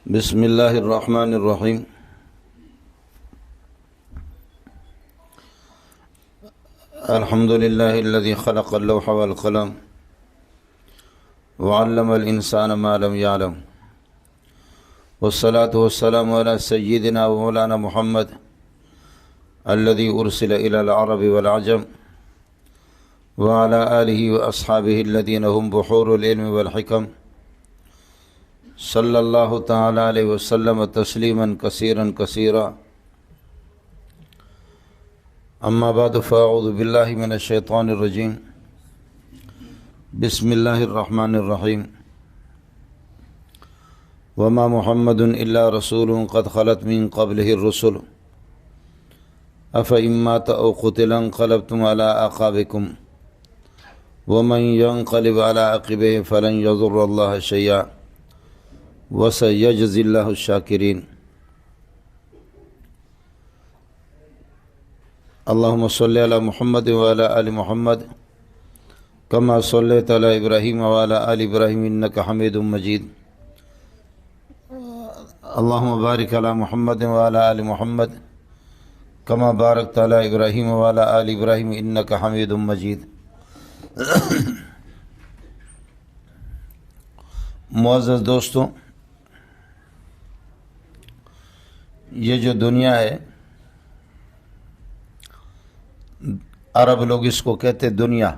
بسم اللہ الرحمن الرحیم۔ الحمد للہ الذی خلق اللوح والقلم وعلم الانسان ما لم يعلم، والصلاة والسلام على سیدنا ومولانا محمد الذي ارسل الى العرب والعجم وعلى آلہ واصحابہ الذین هم بحور العلم والحکم، صلی اللہ تعالی علیہ وسلم تسلیما کثیرا کثیرا۔ اما بعد فاعوذ باللہ من الشیطان الرجیم، بسم اللہ الرحمن الرحیم۔ وما محمد الا رسول قد خلت من قبلہ الرسل افإن مات او قتل انقلبتم على اعقابکم ومن ينقلب على عقبه فلن يضر الله شيئا وسيجزي الله الشاكرين۔ اللهم صل على محمد وعلى آل محمد كما صليت على إبراهيم وعلى آل إبراهيم إنك حميد مجيد۔ اللهم بارك على محمد وعلى آل محمد كما باركت على إبراهيم وعلى آل إبراهيم إنك حميد مجيد۔ معزز دوستوں، یہ جو دنیا ہے، عرب لوگ اس کو کہتے دنیا۔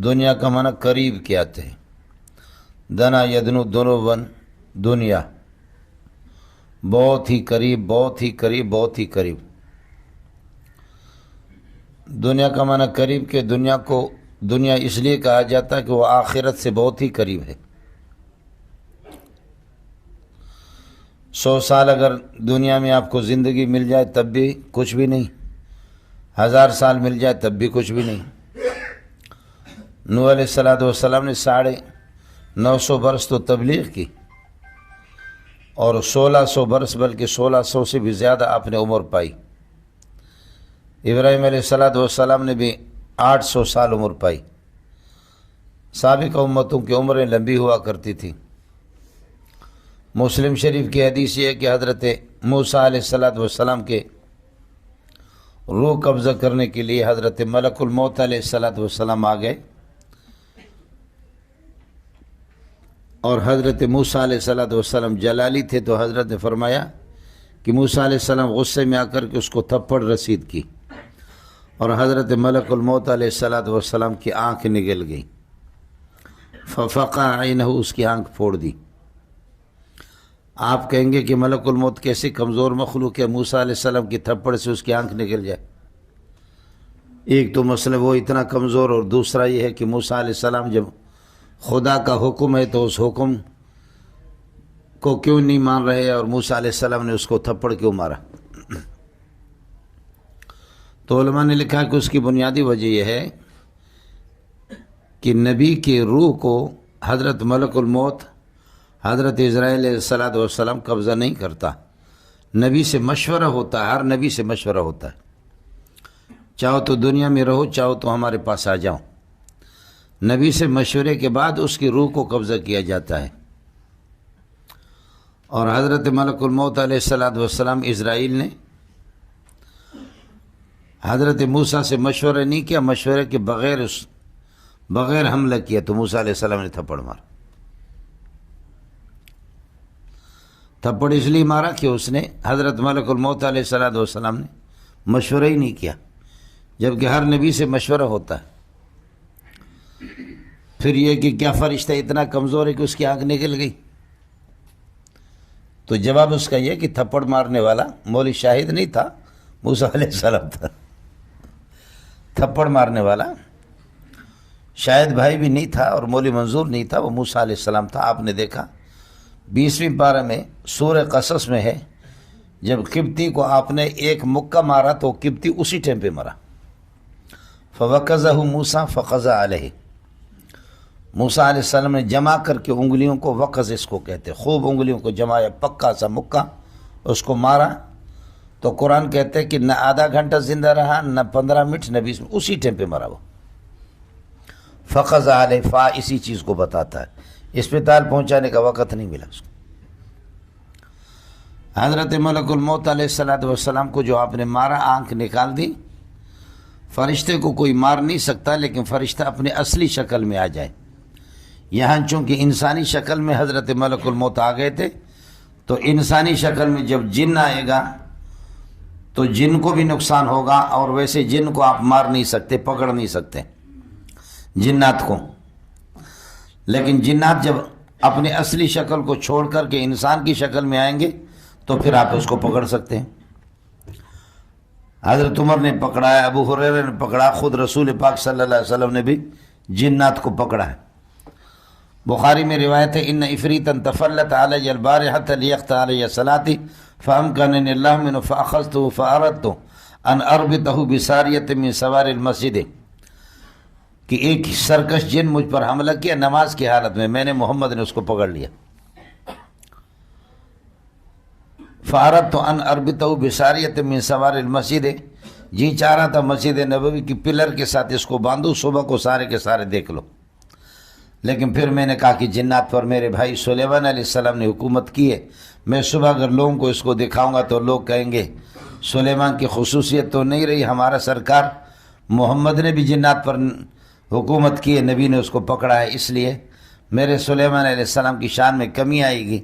دنیا کا معنی قریب کیا آتے ہیں، دنا یدنو دنوبن، دنیا بہت ہی قریب، بہت ہی قریب، بہت ہی قریب۔ دنیا کا معنی قریب، کہ دنیا کو دنیا اس لیے کہا جاتا ہے کہ وہ آخرت سے بہت ہی قریب ہے۔ 100 سال اگر دنیا میں آپ کو زندگی مل جائے تب بھی کچھ بھی نہیں، 1000 سال مل جائے تب بھی کچھ بھی نہیں۔ نوح علیہ السلام نے 950 برس تو تبلیغ کی، اور 1600 برس، بلکہ 1600 سے بھی زیادہ آپ نے عمر پائی۔ ابراہیم علیہ السلام نے بھی 800 سال عمر پائی۔ سابق امتوں کی عمریں لمبی ہوا کرتی تھیں۔ مسلم شریف کی حدیث یہ ہے کہ حضرت موسیٰ علیہ السلام کے روح قبضہ کرنے کے لیے حضرت ملک الموت علیہ السلام آ گئے، اور حضرت موسیٰ علیہ السلام جلالی تھے، تو حضرت نے فرمایا کہ موسیٰ علیہ السلام غصے میں آ کر کے اس کو تھپڑ رسید کی، اور حضرت ملک الموت علیہ السلام کی آنکھ نگل گئی، ففقع عینہ، اس کی آنکھ پھوڑ دی۔ آپ کہیں گے کہ ملک الموت کیسی کمزور مخلوق ہے، موسیٰ علیہ السلام کی تھپڑ سے اس کی آنکھ نکل جائے؟ ایک تو مسئلہ وہ اتنا کمزور، اور دوسرا یہ ہے کہ موسیٰ علیہ السلام جب خدا کا حکم ہے تو اس حکم کو کیوں نہیں مان رہے، اور موسیٰ علیہ السلام نے اس کو تھپڑ کیوں مارا؟ تو علماء نے لکھا کہ اس کی بنیادی وجہ یہ ہے کہ نبی کی روح کو حضرت ملک الموت حضرت اسرائیل علیہ السلام قبضہ نہیں کرتا، نبی سے مشورہ ہوتا ہے، ہر نبی سے مشورہ ہوتا ہے، چاہو تو دنیا میں رہو، چاہو تو ہمارے پاس آ جاؤ۔ نبی سے مشورے کے بعد اس کی روح کو قبضہ کیا جاتا ہے، اور حضرت ملک الموت علیہ السلام اسرائیل نے حضرت موسیٰ سے مشورہ نہیں کیا، مشورے کے بغیر حملہ کیا، تو موسیٰ علیہ السلام نے تھپڑ مارا۔ تھپڑ اس لیے مارا کہ اس نے حضرت ملک الموت علیہ السلام نے مشورہ ہی نہیں کیا، جبکہ ہر نبی سے مشورہ ہوتا ہے۔ پھر یہ کہ کیا فرشتہ اتنا کمزور ہے کہ اس کی آنکھ نکل گئی؟ تو جواب اس کا یہ کہ تھپڑ مارنے والا مولی شاہد نہیں تھا، موسیٰ علیہ السلام تھا۔ تھپڑ مارنے والا شاہد بھائی بھی نہیں تھا، اور مولی منظور نہیں تھا، وہ موسیٰ علیہ السلام تھا۔ آپ نے دیکھا 20ویں پارہ میں سورہ قصص میں ہے، جب قبطی کو آپ نے ایک مکہ مارا تو قبطی اسی ٹائم پہ مرا۔ فوقظہ موسیٰ فقضى علیہ، موسیٰ علیہ السلام نے جمع کر کے انگلیوں کو، وقظ اس کو کہتے، خوب انگلیوں کو جمایا، پکا سا مکہ، اس کو مارا۔ تو قرآن کہتے ہیں کہ نہ آدھا گھنٹہ زندہ رہا، نہ 15 منٹ، نہ 20 منٹ، اسی ٹائم پہ مرا وہ۔ فقض علیہ، فا اسی چیز کو بتاتا ہے، اسپتال پہنچانے کا وقت نہیں ملا اس کو۔ حضرت ملک الموت علیہ الصلوۃ والسلام کو جو آپ نے مارا، آنکھ نکال دی، فرشتے کو کوئی مار نہیں سکتا، لیکن فرشتہ اپنے اصلی شکل میں آ جائے۔ یہاں چونکہ انسانی شکل میں حضرت ملک الموت آ گئے تھے، تو انسانی شکل میں جب جن آئے گا تو جن کو بھی نقصان ہوگا، اور ویسے جن کو آپ مار نہیں سکتے، پکڑ نہیں سکتے جنات کو، لیکن جنات جب اپنے اصلی شکل کو چھوڑ کر کے انسان کی شکل میں آئیں گے تو پھر آپ اس کو پکڑ سکتے ہیں۔ حضرت عمر نے پکڑا ہے، ابو ہریرہ نے پکڑا، خود رسول پاک صلی اللہ علیہ وسلم نے بھی جنات کو پکڑا ہے۔ بخاری میں روایت ہے، ان عفریتا تفلت علی البارحۃ لیقطع علی صلاتی فامکننی اللہ منہ فاخذته فاردت ان اربطہ بساریۃ من سوار المسجد، کہ ایک سرکش جن مجھ پر حملہ کیا نماز کی حالت میں نے محمد نے اس کو پکڑ لیا۔ فاردت ان اربطہ بساریۃ من سوار المسجد، جی چاہ رہا تھا مسجد نبوی کی پلر کے ساتھ اس کو باندھوں، صبح کو سارے کے سارے دیکھ لو، لیکن پھر میں نے کہا کہ جنات پر میرے بھائی سلیمان علیہ السلام نے حکومت کی ہے، میں صبح اگر لوگوں کو اس کو دکھاؤں گا تو لوگ کہیں گے سلیمان کی خصوصیت تو نہیں رہی، ہمارا سرکار محمد نے بھی جنات پر حکومت کی ہے، نبی نے اس کو پکڑا ہے، اس لیے میرے سلیمان علیہ السلام کی شان میں کمی آئے گی،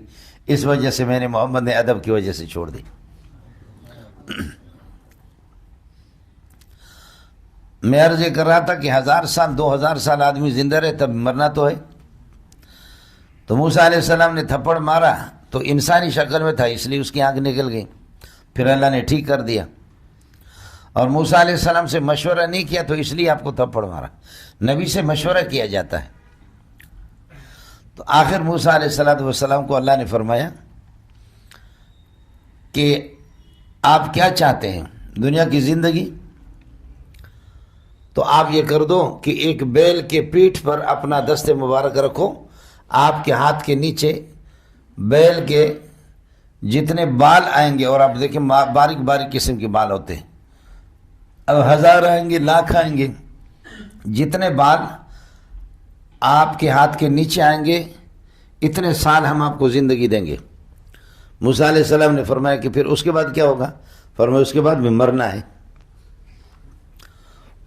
اس وجہ سے میں نے محمد نے ادب کی وجہ سے چھوڑ دی۔ میں عرض یہ کر رہا تھا کہ 1000 سال 2000 سال آدمی زندہ رہے تب مرنا تو ہے۔ تو موسیٰ علیہ السلام نے تھپڑ مارا تو انسانی شکل میں تھا، اس لیے اس کی آنکھ نکل گئی، پھر اللہ نے ٹھیک کر دیا۔ اور موسیٰ علیہ السلام سے مشورہ نہیں کیا تو اس لیے آپ کو تھپڑ مارا، نبی سے مشورہ کیا جاتا ہے۔ تو آخر موسیٰ علیہ السلام کو اللہ نے فرمایا کہ آپ کیا چاہتے ہیں، دنیا کی زندگی؟ تو آپ یہ کر دو کہ ایک بیل کے پیٹھ پر اپنا دست مبارک رکھو، آپ کے ہاتھ کے نیچے بیل کے جتنے بال آئیں گے، اور آپ دیکھیں باریک باریک قسم کے بال ہوتے ہیں، اب 1000 آئیں گے، لاکھ آئیں گے، جتنے بال آپ کے ہاتھ کے نیچے آئیں گے اتنے سال ہم آپ کو زندگی دیں گے۔ موسیٰ علیہ السلام نے فرمایا کہ پھر اس کے بعد کیا ہوگا؟ فرمایا اس کے بعد بھی مرنا ہے،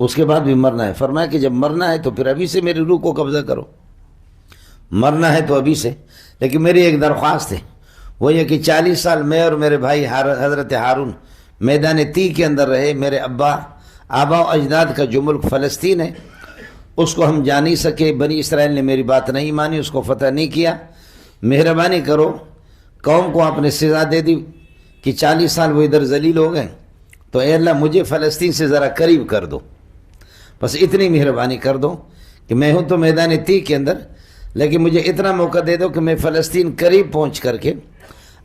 اس کے بعد بھی مرنا ہے۔ فرمایا کہ جب مرنا ہے تو پھر ابھی سے میری روح کو قبضہ کرو، مرنا ہے تو ابھی سے، لیکن میری ایک درخواست ہے، وہ یہ کہ 40 سال میں اور میرے بھائی حضرت ہارون میدان تی کے اندر رہے، میرے آبا و اجداد کا جو ملک فلسطین ہے اس کو ہم جا نہیں سکے، بنی اسرائیل نے میری بات نہیں مانی، اس کو فتح نہیں کیا، مہربانی کرو، قوم کو آپ نے سزا دے دی کہ 40 سال وہ ادھر ذلیل ہو گئے، تو اے اللہ مجھے فلسطین سے ذرا قریب کر دو، بس اتنی مہربانی کر دو کہ میں ہوں تو میدان تی کے اندر، لیکن مجھے اتنا موقع دے دو کہ میں فلسطین قریب پہنچ کر کے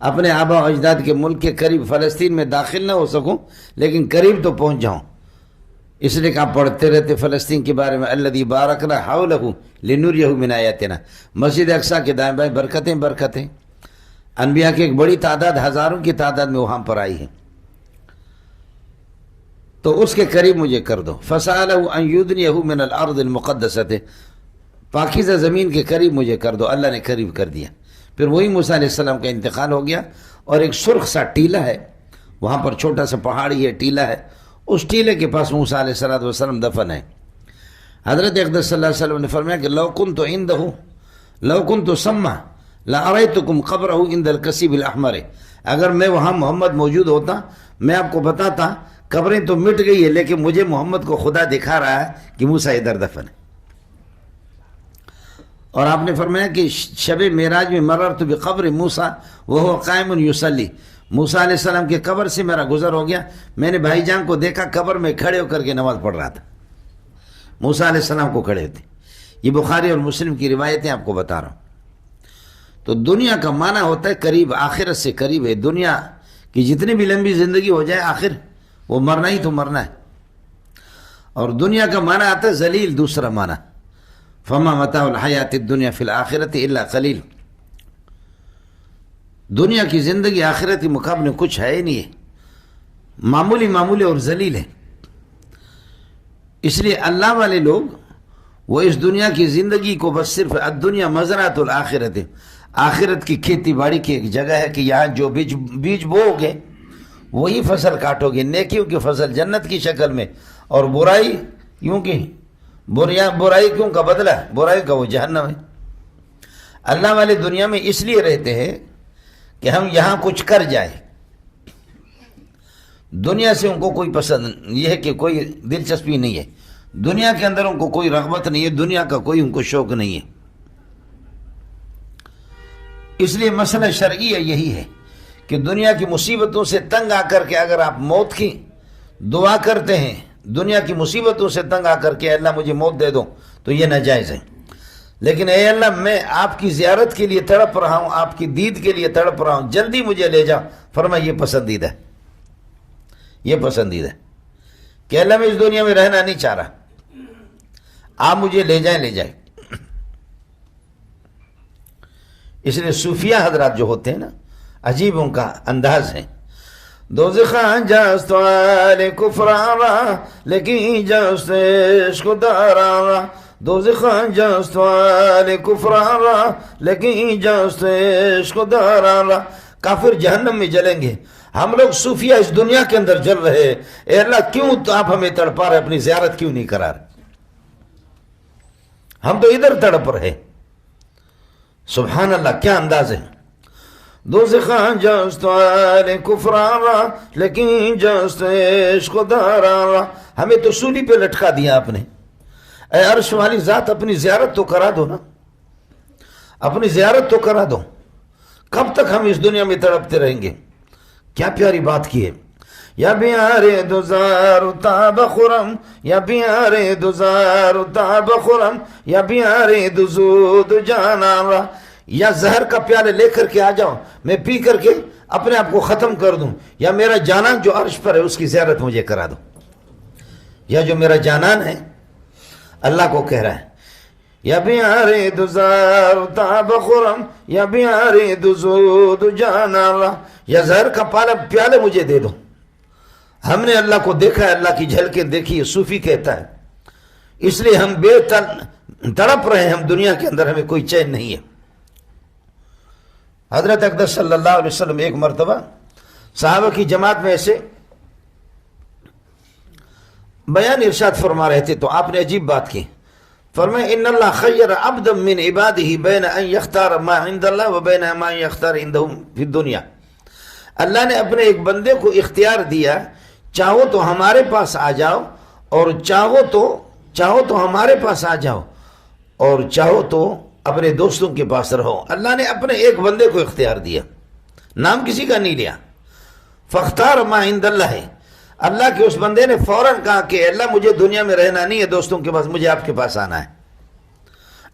اپنے آبا و اجداد کے ملک کے قریب، فلسطین میں داخل نہ ہو سکوں لیکن قریب تو پہنچ جاؤں۔ اس لیے کہ آپ پڑھتے رہتے فلسطین کے بارے میں، الذی بارکنا حولہ لنریہ من آیاتنا، مسجد اقصیٰ کے دائیں بائیں برکتیں برکتیں، انبیاء کی ایک بڑی تعداد، ہزاروں کی تعداد میں وہاں پر آئی ہے، تو اس کے قریب مجھے کر دو۔ فسألہ ان یدنیہ من الارض المقدسۃ، پاکیزہ زمین کے قریب مجھے کر دو، اللہ نے قریب کر دیا۔ پھر وہی موسیٰ علیہ السلام کا انتقال ہو گیا، اور ایک سرخ سا ٹیلہ ہے وہاں پر، چھوٹا سا پہاڑی ہے، ٹیلہ ہے، اس ٹیلے کے پاس موسیٰ علیہ السلام دفن ہے۔ حضرت اقدس صلی اللہ علیہ وسلم نے فرمایا کہ لو کنت عندہ لو کنت سمع لأریتکم قبرہ عند الکثیب الاحمر، اگر میں وہاں محمد موجود ہوتا میں آپ کو بتاتا قبریں تو مٹ گئی ہے لیکن مجھے محمد کو خدا دکھا رہا ہے کہ موسیٰ ادھر دفن ہے۔ اور آپ نے فرمایا کہ شب معراج میں مررت بقبر موسیٰ وہو قائم یصلی، موسیٰ علیہ السلام کے قبر سے میرا گزر ہو گیا، میں نے بھائی جان کو دیکھا قبر میں کھڑے ہو کر کے نماز پڑھ رہا تھا، موسیٰ علیہ السلام کو کھڑے ہوتے۔ یہ بخاری اور مسلم کی روایتیں آپ کو بتا رہا ہوں۔ تو دنیا کا معنی ہوتا ہے قریب، آخرت سے قریب ہے۔ دنیا کی جتنی بھی لمبی زندگی ہو جائے آخر وہ مرنا ہی تو مرنا ہے۔ اور دنیا کا معنی آتا ہے ذلیل، دوسرا معنی فما متاع الحیات الدنیا فی الآخرۃ الا قلیل، دنیا کی زندگی آخرتی مقابلے کچھ ہے ہی نہیں ہے، معمولی اور ذلیل ہے۔ اس لیے اللہ والے لوگ وہ اس دنیا کی زندگی کو بس صرف الدنیا مزرعۃ الآخرت ہے، آخرت کی کھیتی باڑی کی ایک جگہ ہے کہ یہاں جو بیج بو گے وہی فصل کاٹو گے، نیکیوں کی فصل جنت کی شکل میں، اور برائی یوں کی برائی کیوں کا بدلہ برائی کا وہ جہنم ہے۔ اللہ والے دنیا میں اس لیے رہتے ہیں کہ ہم یہاں کچھ کر جائیں، دنیا سے ان کو کوئی پسند یہ ہے کہ کوئی دلچسپی نہیں ہے، دنیا کے اندر ان کو کوئی رغبت نہیں ہے، دنیا کا کوئی ان کو شوق نہیں ہے۔ اس لیے مسئلہ شرعی یہی ہے کہ دنیا کی مصیبتوں سے تنگ آ کر کے اگر آپ موت کی دعا کرتے ہیں، دنیا کی مصیبتوں سے تنگ آ کر کے اللہ مجھے موت دے دو، تو یہ ناجائز ہے۔ لیکن اے اللہ میں آپ کی زیارت کے لیے تڑپ رہا ہوں، آپ کی دید کے لیے تڑپ رہا ہوں، جلدی مجھے لے جاؤ، فرمایا یہ پسندیدہ ہے، یہ پسندیدہ ہے کہ اللہ میں اس دنیا میں رہنا نہیں چاہ رہا، آپ مجھے لے جائیں۔ اس لیے صوفیہ حضرات جو ہوتے ہیں نا، عجیب ان کا انداز ہے۔ دوزخاں جاست والے کفرارا لیکن جاست عشق دارارا، دوزخاں جاست والے کفرارا لیکن جاست عشق دارارا، کافر جہنم میں جلیں گے، ہم لوگ صوفیہ اس دنیا کے اندر جل رہے ہیں، اے اللہ کیوں آپ ہمیں تڑپا رہے، اپنی زیارت کیوں نہیں کرا رہے، ہم تو ادھر تڑپ رہے۔ سبحان اللہ، کیا انداز ہے۔ دوزخاں جاست والے کفرارا لیکن جاست عشق دارارا، ہمیں تو سولی پہ لٹکا دیا آپ نے، اے عرش والی ذات اپنی زیارت تو کرا دو نا، اپنی زیارت تو کرا دو، کب تک ہم اس دنیا میں تڑپتے رہیں گے۔ کیا پیاری بات کی ہے۔ یا بیارے دوزار تاب خرم، یا بیارے دوزار تاب خرم، یا بیارے دزود جانارا، یا زہر کا پیالے لے کر کے آ جاؤ، میں پی کر کے اپنے آپ کو ختم کر دوں، یا میرا جانان جو عرش پر ہے اس کی زیارت مجھے کرا دو۔ یا جو میرا جانان ہے اللہ کو کہہ رہا ہے، یا بیارے دوزار تاب خرم، یا بیارے دزود جانارا، یا زہر کا پیالے مجھے دے دو۔ ہم نے اللہ کو دیکھا ہے، اللہ کی جھلکیں دیکھی ہے، صوفی کہتا ہے، اس لیے ہم بے تڑپ رہے ہیں، ہم دنیا کے اندر ہمیں کوئی چین نہیں ہے۔ حضرت اقدس صلی اللہ علیہ وسلم ایک مرتبہ صحابہ کی جماعت میں ایسے بیان ارشاد فرما رہے تھے تو آپ نے عجیب بات کی، فرمایا ان اللہ خیر عبدا من عبادہ بین ان یختار ما عند اللہ و بین ما یختار عنده فی الدنیا، اللہ نے اپنے ایک بندے کو اختیار دیا، چاہو تو ہمارے پاس آ جاؤ، اور چاہو تو ہمارے پاس آ جاؤ، اور چاہو تو اپنے دوستوں کے پاس رہو۔ اللہ نے اپنے ایک بندے کو اختیار دیا، نام کسی کا نہیں لیا۔ فاختار ما عند اللہ ہے، اللہ کے اس بندے نے فوراً کہا کہ اللہ مجھے دنیا میں رہنا نہیں ہے دوستوں کے پاس، مجھے آپ کے پاس آنا ہے۔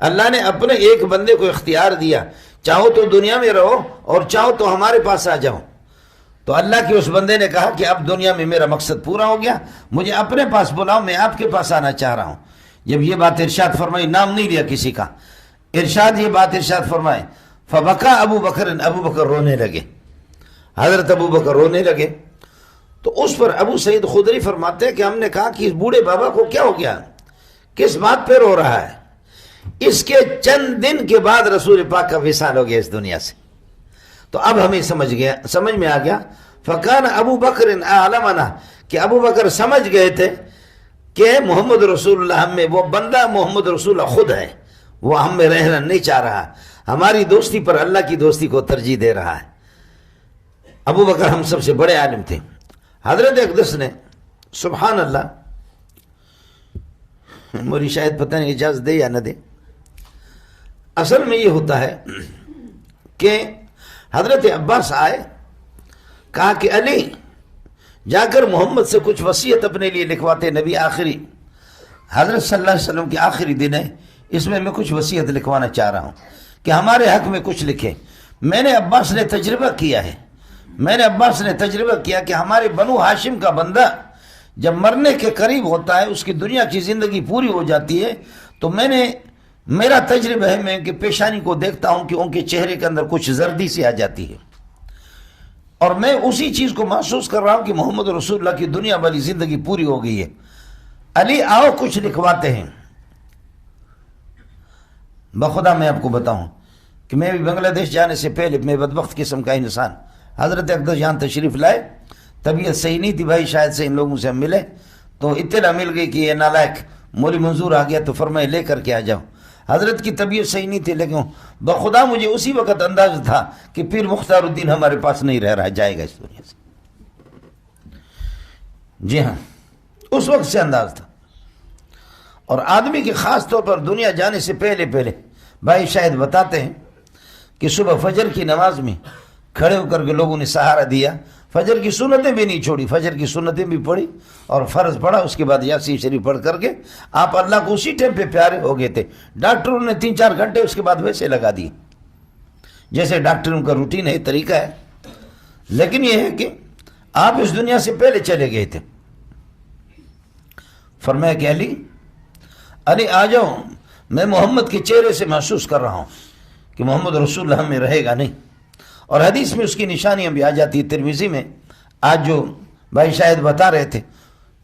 اللہ نے اپنے ایک بندے کو اختیار دیا، چاہو تو دنیا میں رہو اور چاہو تو ہمارے پاس آ جاؤ۔ تو اللہ کے اس بندے نے کہا کہ اب دنیا میں میرا مقصد پورا ہو گیا، مجھے اپنے پاس بلاؤ، میں آپ کے پاس آنا چاہ رہا ہوں۔ جب یہ بات ارشاد فرمائی، نام نہیں لیا کسی کا، ارشاد یہ بات ارشاد فرمائے، فبکا ابو بکر رونے لگے، حضرت ابو بکر رونے لگے۔ تو اس پر ابو سعید خدری فرماتے ہیں کہ ہم نے کہا کہ اس بوڑھے بابا کو کیا ہو گیا، کس بات پہ رو رہا ہے؟ اس کے چند دن کے بعد رسول پاک کا وصال ہو گیا اس دنیا سے۔ تو اب ہمیں سمجھ میں آ گیا، فکان ابو بکر اعلمنا، کہ ابو بکر سمجھ گئے تھے کہ محمد رسول اللہ ہم میں، وہ بندہ محمد رسول اللہ خود ہے، وہ ہم میں رہنا نہیں چاہ رہا، ہماری دوستی پر اللہ کی دوستی کو ترجیح دے رہا ہے۔ ابو بکر ہم سب سے بڑے عالم تھے۔ حضرت اقدس نے سبحان اللہ، میری شاید پتہ نہیں اجازت دے یا نہ دے، اصل میں یہ ہوتا ہے کہ حضرت عباس آئے، کہا کہ علی جا کر محمد سے کچھ وصیت اپنے لیے لکھواتے، نبی آخری حضرت صلی اللہ علیہ وسلم کے آخری دن ہے، اس میں کچھ وصیت لکھوانا چاہ رہا ہوں کہ ہمارے حق میں کچھ لکھے۔ میں نے عباس نے تجربہ کیا کہ ہمارے بنو ہاشم کا بندہ جب مرنے کے قریب ہوتا ہے، اس کی دنیا کی زندگی پوری ہو جاتی ہے، تو میرا تجربہ ہے، میں ان کی پیشانی کو دیکھتا ہوں کہ ان کے چہرے کے اندر کچھ زردی سی آ جاتی ہے، اور میں اسی چیز کو محسوس کر رہا ہوں کہ محمد رسول اللہ کی دنیا والی زندگی پوری ہو گئی ہے۔ علی آؤ کچھ لکھواتے ہیں۔ بخدا میں آپ کو بتاؤں کہ میں بھی بنگلہ دیش جانے سے پہلے میں بدبخت قسم کا انسان، حضرت اقدس یہاں تشریف لائے، طبیعت صحیح نہیں تھی بھائی، شاید سے ان لوگوں سے ہم ملے تو اطلاع مل گئی کہ یہ نالائق مولوی منظور آ گیا، تو فرمائے لے کر کے آ جاؤ۔ حضرت کی طبیعت صحیح نہیں تھی، لیکن بخدا مجھے اسی وقت انداز تھا کہ پیر مختار الدین ہمارے پاس نہیں رہ رہا، جائے گا اس دنیا سے۔ جی ہاں، اس وقت سے انداز تھا۔ اور آدمی کی خاص طور پر دنیا جانے سے پہلے بھائی شاید بتاتے ہیں کہ صبح فجر کی نماز میں کھڑے ہو کر کے لوگوں نے سہارا دیا، فجر کی سنتیں بھی نہیں چھوڑی، فجر کی سنتیں بھی پڑھی اور فرض پڑھا، اس کے بعد یاسین شریف پڑھ کر کے آپ اللہ کو اسی ٹائم پہ پیارے ہو گئے تھے۔ ڈاکٹروں نے 3-4 گھنٹے اس کے بعد ویسے لگا دیے، جیسے ڈاکٹروں کا روٹین ہے، طریقہ ہے، لیکن یہ ہے کہ آپ اس دنیا سے پہلے چلے گئے تھے۔ فرمایا کہ علی آ جاؤ، میں محمد کے چہرے سے محسوس کر رہا ہوں کہ محمد رسول اللہ میں رہے گا نہیں، اور حدیث میں اس کی نشانیاں بھی آ جاتی ہے۔ ترمذی میں آج جو بھائی شاید بتا رہے تھے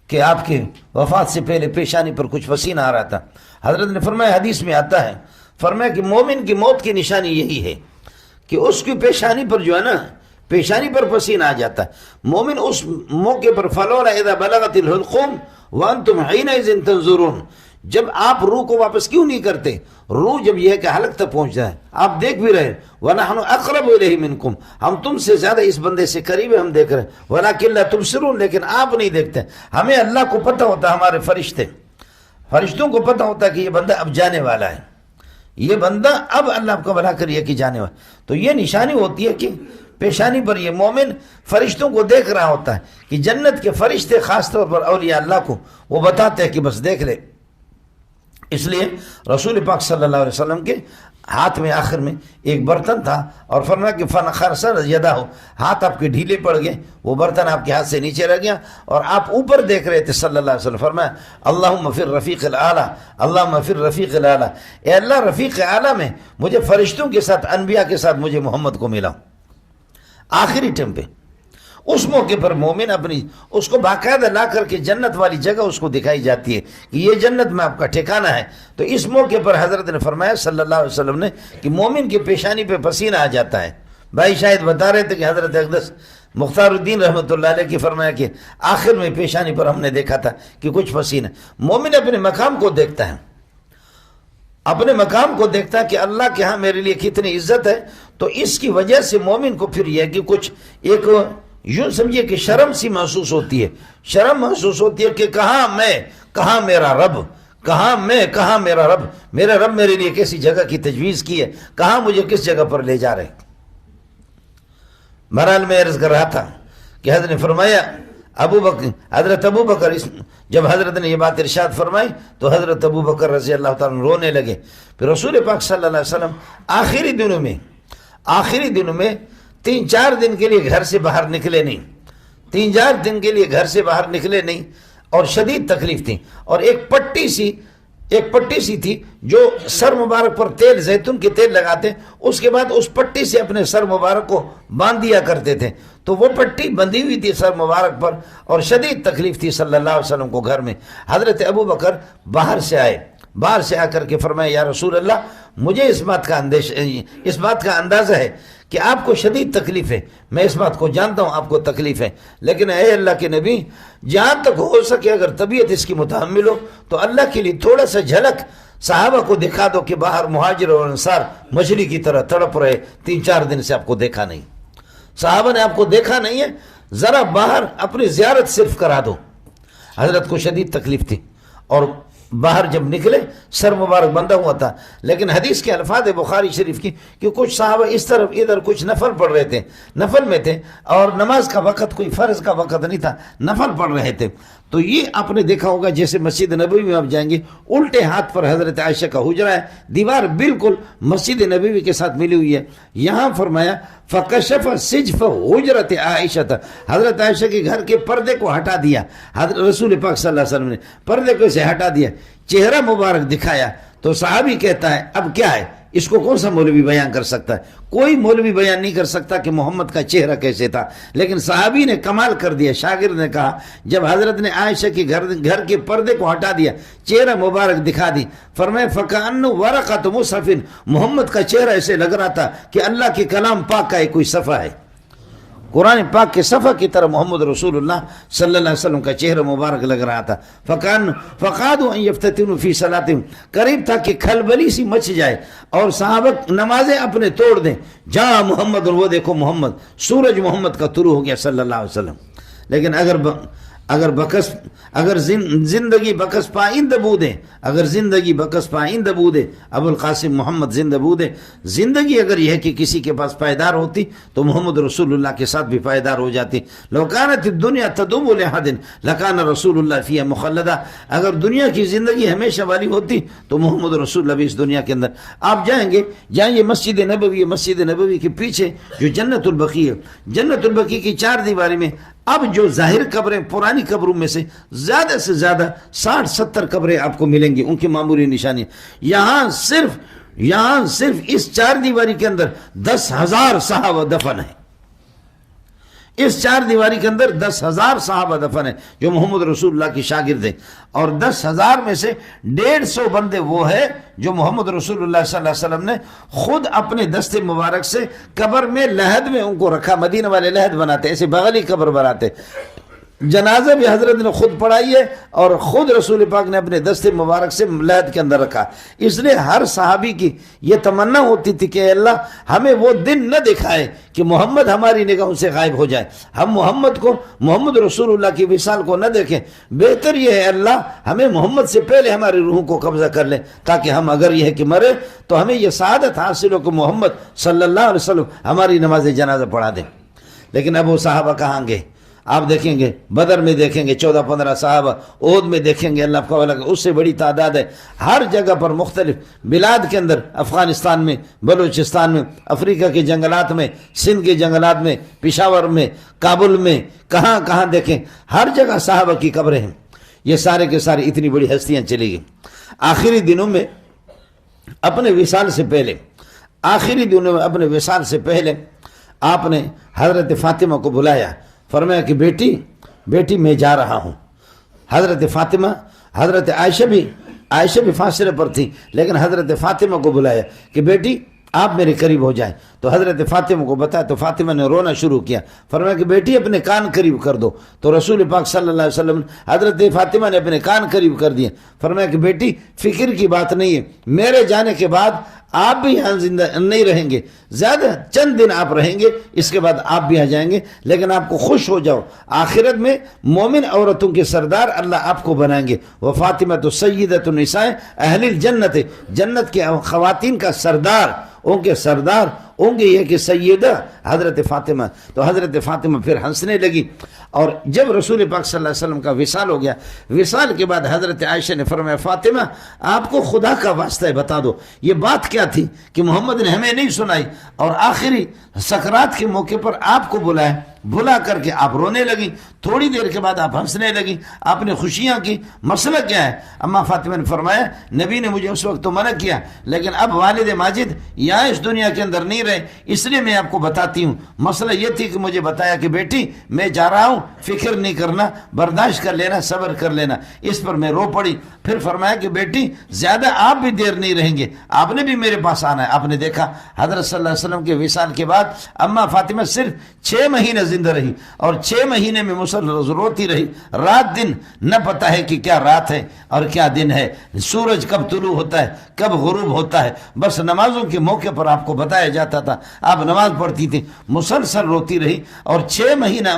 کہ آپ کے وفات سے پہلے پیشانی پر کچھ پسینہ آ رہا تھا، حضرت نے فرمایا حدیث میں آتا ہے، فرمایا کہ مومن کی موت کی نشانی یہی ہے کہ اس کی پیشانی پر جو ہے نا، پیشانی پر پسینہ آ جاتا ہے۔ مومن اس موقع پر فلولا اذا بلغت الحلقوم وانتم حینئذ تنظرون، جب آپ روح کو واپس کیوں نہیں کرتے؟ روح جب یہ ہے کہ حلق تک پہنچ جائے، آپ دیکھ بھی رہے، وَنَحْنُ أَقْرَبُ إِلَيْهِ مِنْكُمْ، ہم تم سے زیادہ اس بندے سے قریب ہیں، ہم دیکھ رہے ہیں، وَلَكِنْ لَا تُبْصِرُونَ، لیکن آپ نہیں دیکھتے۔ ہمیں اللہ کو پتہ ہوتا ہے، ہمارے فرشتوں کو پتہ ہوتا ہے کہ یہ بندہ اب جانے والا ہے، یہ بندہ اب اللہ کو بنا کر یہ کہ جانے والا۔ تو یہ نشانی ہوتی ہے کہ پیشانی پر یہ مومن فرشتوں کو دیکھ رہا ہوتا ہے کہ جنت کے فرشتے خاص طور پر اولیاء اللہ کو وہ بتاتے ہیں کہ بس دیکھ لے۔ اس لیے رسول پاک صلی اللہ علیہ وسلم کے ہاتھ میں آخر میں ایک برتن تھا، اور فرمایا کہ فَنَخَرَسَ يَدَهُ، ہاتھ آپ کے ڈھیلے پڑ گئے، وہ برتن آپ کے ہاتھ سے نیچے رہ گیا اور آپ اوپر دیکھ رہے تھے صلی اللہ علیہ وسلم۔ فرمایا اللہم فی الرفیق الاعلیٰ، اللہم فی الرفیق الاعلیٰ، اے اللہ رفیق اعلیٰ میں مجھے فرشتوں کے ساتھ، انبیاء کے ساتھ مجھے محمد کو ملا آخری ٹائم پہ۔ اس موقع پر مومن اپنی اس کو باقاعدہ لا کر کے جنت والی جگہ اس کو دکھائی جاتی ہے کہ یہ جنت میں آپ کا ٹھکانہ ہے۔ تو اس موقع پر حضرت نے فرمایا صلی اللہ علیہ وسلم نے کہ مومن کی پیشانی پہ پسینہ آ جاتا ہے۔ بھائی شاید بتا رہے تھے کہ حضرت اقدس مختار الدین رحمۃ اللہ علیہ کی فرمایا کہ آخر میں پیشانی پر ہم نے دیکھا تھا کہ کچھ پسینہ۔ مومن اپنے مقام کو دیکھتا ہے، اپنے مقام کو دیکھتا ہے کہ اللہ کے ہاں میرے لیے کتنی عزت ہے، تو اس کی وجہ سے مومن کو پھر یہ کہ کچھ ایک یوں سمجھیے کہ شرم سی محسوس ہوتی ہے، شرم محسوس ہوتی ہے کہ کہاں میں، کہاں میرا رب، کہاں میں، کہاں میرا رب، میرا رب میرے لیے کیسی جگہ کی تجویز کی ہے، کہاں مجھے کس جگہ پر لے جا رہے۔ بہرحال میں عرض کر رہا تھا کہ حضرت نے فرمایا حضرت ابو بکر جب حضرت نے یہ بات ارشاد فرمائی تو حضرت ابو بکر رضی اللہ تعالیٰ رونے لگے۔ پھر رسول پاک صلی اللہ علیہ وسلم آخری دنوں میں 3-4 دن کے لیے گھر سے باہر نکلے نہیں، 3-4 دن کے لیے گھر سے باہر نکلے نہیں، اور شدید تکلیف تھی، اور ایک پٹی سی تھی جو سر مبارک پر تیل، زیتون کے تیل لگاتے، اس کے بعد اس پٹی سے اپنے سر مبارک کو باندھ دیا کرتے تھے، تو وہ پٹی بندھی ہوئی تھی سر مبارک پر، اور شدید تکلیف تھی صلی اللہ علیہ وسلم کو گھر میں۔ حضرت ابو بکر باہر سے آ کر کے فرمایا یا رسول اللہ، مجھے اس بات کا اندازہ ہے کہ آپ کو شدید تکلیف ہے، میں اس بات کو جانتا ہوں آپ کو تکلیف ہے، لیکن اے اللہ کے نبی، جہاں تک ہو سکے اگر طبیعت اس کی متحمل ہو تو اللہ کے لیے تھوڑا سا جھلک صحابہ کو دکھا دو کہ باہر مہاجر اور انصار مچھلی کی طرح تڑپ رہے، 3-4 دن سے آپ کو دیکھا نہیں، صحابہ نے آپ کو دیکھا نہیں ہے، ذرا باہر اپنی زیارت صرف کرا دو۔ حضرت کو شدید تکلیف تھی، اور باہر جب نکلے سر مبارک بندھا ہوا تھا، لیکن حدیث کے الفاظ بخاری شریف کی کہ کچھ صحابہ اس طرف ادھر کچھ نفل پڑھ رہے تھے، نفل میں تھے، اور نماز کا وقت کوئی فرض کا وقت نہیں تھا، نفل پڑھ رہے تھے۔ تو یہ آپ نے دیکھا ہوگا جیسے مسجد نبوی میں آپ جائیں گے، الٹے ہاتھ پر حضرت عائشہ کا حجرہ ہے، دیوار بالکل مسجد نبوی کے ساتھ ملی ہوئی ہے۔ یہاں فرمایا فَكَشَفَ سِجْفَ حُجْرَةِ عائشہ، حضرت عائشہ کے گھر کے پردے کو ہٹا دیا، حضرت رسول پاک صلی اللہ علیہ وسلم نے پردے کو اسے ہٹا دیا، چہرہ مبارک دکھایا، تو صحابی کہتا ہے اب کیا ہے، اس کو کون سا مولوی بیان کر سکتا ہے؟ کوئی مولوی بیان نہیں کر سکتا کہ محمد کا چہرہ کیسے تھا، لیکن صحابی نے کمال کر دیا۔ شاگرد نے کہا جب حضرت نے عائشہ کے گھر کے پردے کو ہٹا دیا، چہرہ مبارک دکھا دی، فرمایا فَكَأَنَّ وَرَقَةُ مُصْحَفٍ، محمد کا چہرہ ایسے لگ رہا تھا کہ اللہ کے کلام پاک کا ایک کوئی صفحہ ہے، قرآن پاک کے صفحہ کی طرح محمد رسول اللہ صلی اللہ علیہ وسلم کا چہرہ مبارک لگ رہا تھا۔ فَقَادُوا أَن يَفْتَتِنُوا فِي صَلَاتِهِمْ، قریب تھا کہ کھلبلی سی مچ جائے اور صحابہ نمازیں اپنے توڑ دیں، جا محمد، وہ دیکھو محمد، سورج محمد کا طلوع ہو گیا صلی اللہ علیہ وسلم۔ لیکن اگر زندگی بکس پائند بودے، اگر زندگی بکس پائند بودے، ابو القاسم محمد زندہ بودے، زندگی اگر یہ ہے کہ کسی کے پاس پائیدار ہوتی تو محمد رسول اللہ کے ساتھ بھی پائیدار ہو جاتی۔ لو کانت الدنیا تدوم لأحد لکان رسول اللہ فیہا مخلدا، اگر دنیا کی زندگی ہمیشہ والی ہوتی تو محمد رسول اللہ بھی اس دنیا کے اندر۔ آپ جائیں گے جہاں یہ مسجد نبوی، مسجد نبوی کے پیچھے جو جنت البقیع ہے، جنت البقیع کی 4 دیواری میں اب جو ظاہر قبریں پرانی قبروں میں سے زیادہ 60-70 قبریں آپ کو ملیں گی، ان کی معمولی نشانی۔ یہاں صرف اس 4 دیواری کے اندر 10,000 صحابہ دفن ہیں، اس 4 دیواری کے اندر 10,000 صحابہ دفن ہیں جو محمد رسول اللہ کی شاگرد ہیں، اور 10,000 میں سے 150 بندے وہ ہیں جو محمد رسول اللہ صلی اللہ علیہ وسلم نے خود اپنے دست مبارک سے قبر میں لحد میں ان کو رکھا۔ مدینہ والے لحد بناتے، ایسے بغلی قبر بناتے، جنازہ بھی حضرت نے خود پڑھائی ہے اور خود رسول پاک نے اپنے دست مبارک سے لحد کے اندر رکھا۔ اس لیے ہر صحابی کی یہ تمنا ہوتی تھی کہ اے اللہ ہمیں وہ دن نہ دکھائے کہ محمد ہماری نگاہوں سے غائب ہو جائے، ہم محمد رسول اللہ کی وصال کو نہ دیکھیں، بہتر یہ ہے اللہ ہمیں محمد سے پہلے ہماری روحوں کو قبضہ کر لیں، تاکہ ہم اگر یہ ہے کہ مرے تو ہمیں یہ سعادت حاصل ہو کہ محمد صلی اللہ علیہ وسلم ہماری نماز جنازہ پڑھا دیں۔ لیکن اب وہ صحابہ کہاں گے؟ آپ دیکھیں گے بدر میں دیکھیں گے 14-15 صحابہ، احد میں دیکھیں گے اللہ کا والا اس سے بڑی تعداد ہے۔ ہر جگہ پر مختلف بلاد کے اندر، افغانستان میں، بلوچستان میں، افریقہ کے جنگلات میں، سندھ کے جنگلات میں، پشاور میں، کابل میں، کہاں دیکھیں ہر جگہ صحابہ کی قبریں ہیں۔ یہ سارے کے سارے اتنی بڑی ہستیاں چلی گئیں۔ آخری دنوں میں اپنے وصال سے پہلے آپ نے حضرت فاطمہ کو بلایا، فرمایا کہ بیٹی میں جا رہا ہوں۔ حضرت فاطمہ، حضرت عائشہ بھی فاصلے پر تھی، لیکن حضرت فاطمہ کو بلایا کہ بیٹی آپ میرے قریب ہو جائیں۔ تو حضرت فاطمہ کو بتایا تو فاطمہ نے رونا شروع کیا، فرمایا کہ بیٹی اپنے کان قریب کر دو۔ تو رسول پاک صلی اللہ علیہ وسلم حضرت فاطمہ نے اپنے کان قریب کر دیے، فرمایا کہ بیٹی فکر کی بات نہیں ہے، میرے جانے کے بعد آپ بھی یہاں زندہ نہیں رہیں گے، زیادہ چند دن آپ رہیں گے، اس کے بعد آپ بھی آ جائیں گے، لیکن آپ کو خوش ہو جاؤ، آخرت میں مومن عورتوں کے سردار اللہ آپ کو بنائیں گے۔ وہ فاطمہ تو سیدۃ النساء اہل الجنت، جنت کے خواتین کا سردار، ان کے سردار ہوں گے یہ کہ سیدہ حضرت فاطمہ۔ تو حضرت فاطمہ پھر ہنسنے لگی، اور جب رسول پاک صلی اللہ علیہ وسلم کا وصال ہو گیا، وصال کے بعد حضرت عائشہ نے فرمایا فاطمہ آپ کو خدا کا واسطہ ہے بتا دو یہ بات کیا تھی کہ محمد نے ہمیں نہیں سنائی، اور آخری سکرات کے موقع پر آپ کو بلا کر کے آپ رونے لگی، تھوڑی دیر کے بعد آپ ہنسنے لگی، آپ نے خوشیاں کی، مسئلہ کیا ہے؟ اما فاطمہ نے فرمایا نبی نے مجھے اس وقت تو منع کیا، لیکن اب والد ماجد یہاں اس دنیا کے اندر نہیں رہے، اس لیے میں آپ کو بتاتی ہوں۔ مسئلہ یہ تھی کہ مجھے بتایا کہ بیٹی میں جا رہا ہوں، فکر نہیں کرنا، برداشت کر لینا، صبر کر لینا۔ اس پر میں رو پڑی، پھر فرمایا کہ بیٹی زیادہ آپ بھی دیر نہیں رہیں گے، آپ نے بھی میرے پاس آنا ہے۔ آپ نے دیکھا حضرت صلی اللہ علیہ وسلم کے وصال کے بعد اما فاطمہ صرف 6 مہینے زندہ رہی، اور 6 مہینے میں مسلسل روتی رہی، رات دن نہ پتہ ہے کہ کیا رات ہے اور کیا دن ہے، سورج کب طلوع ہوتا ہے کب غروب ہوتا ہے، بس نمازوں کے موقع پر آپ کو بتایا جاتا تھا، آپ نماز پڑھتی تھی، مسلسل روتی رہی، اور 6 مہینہ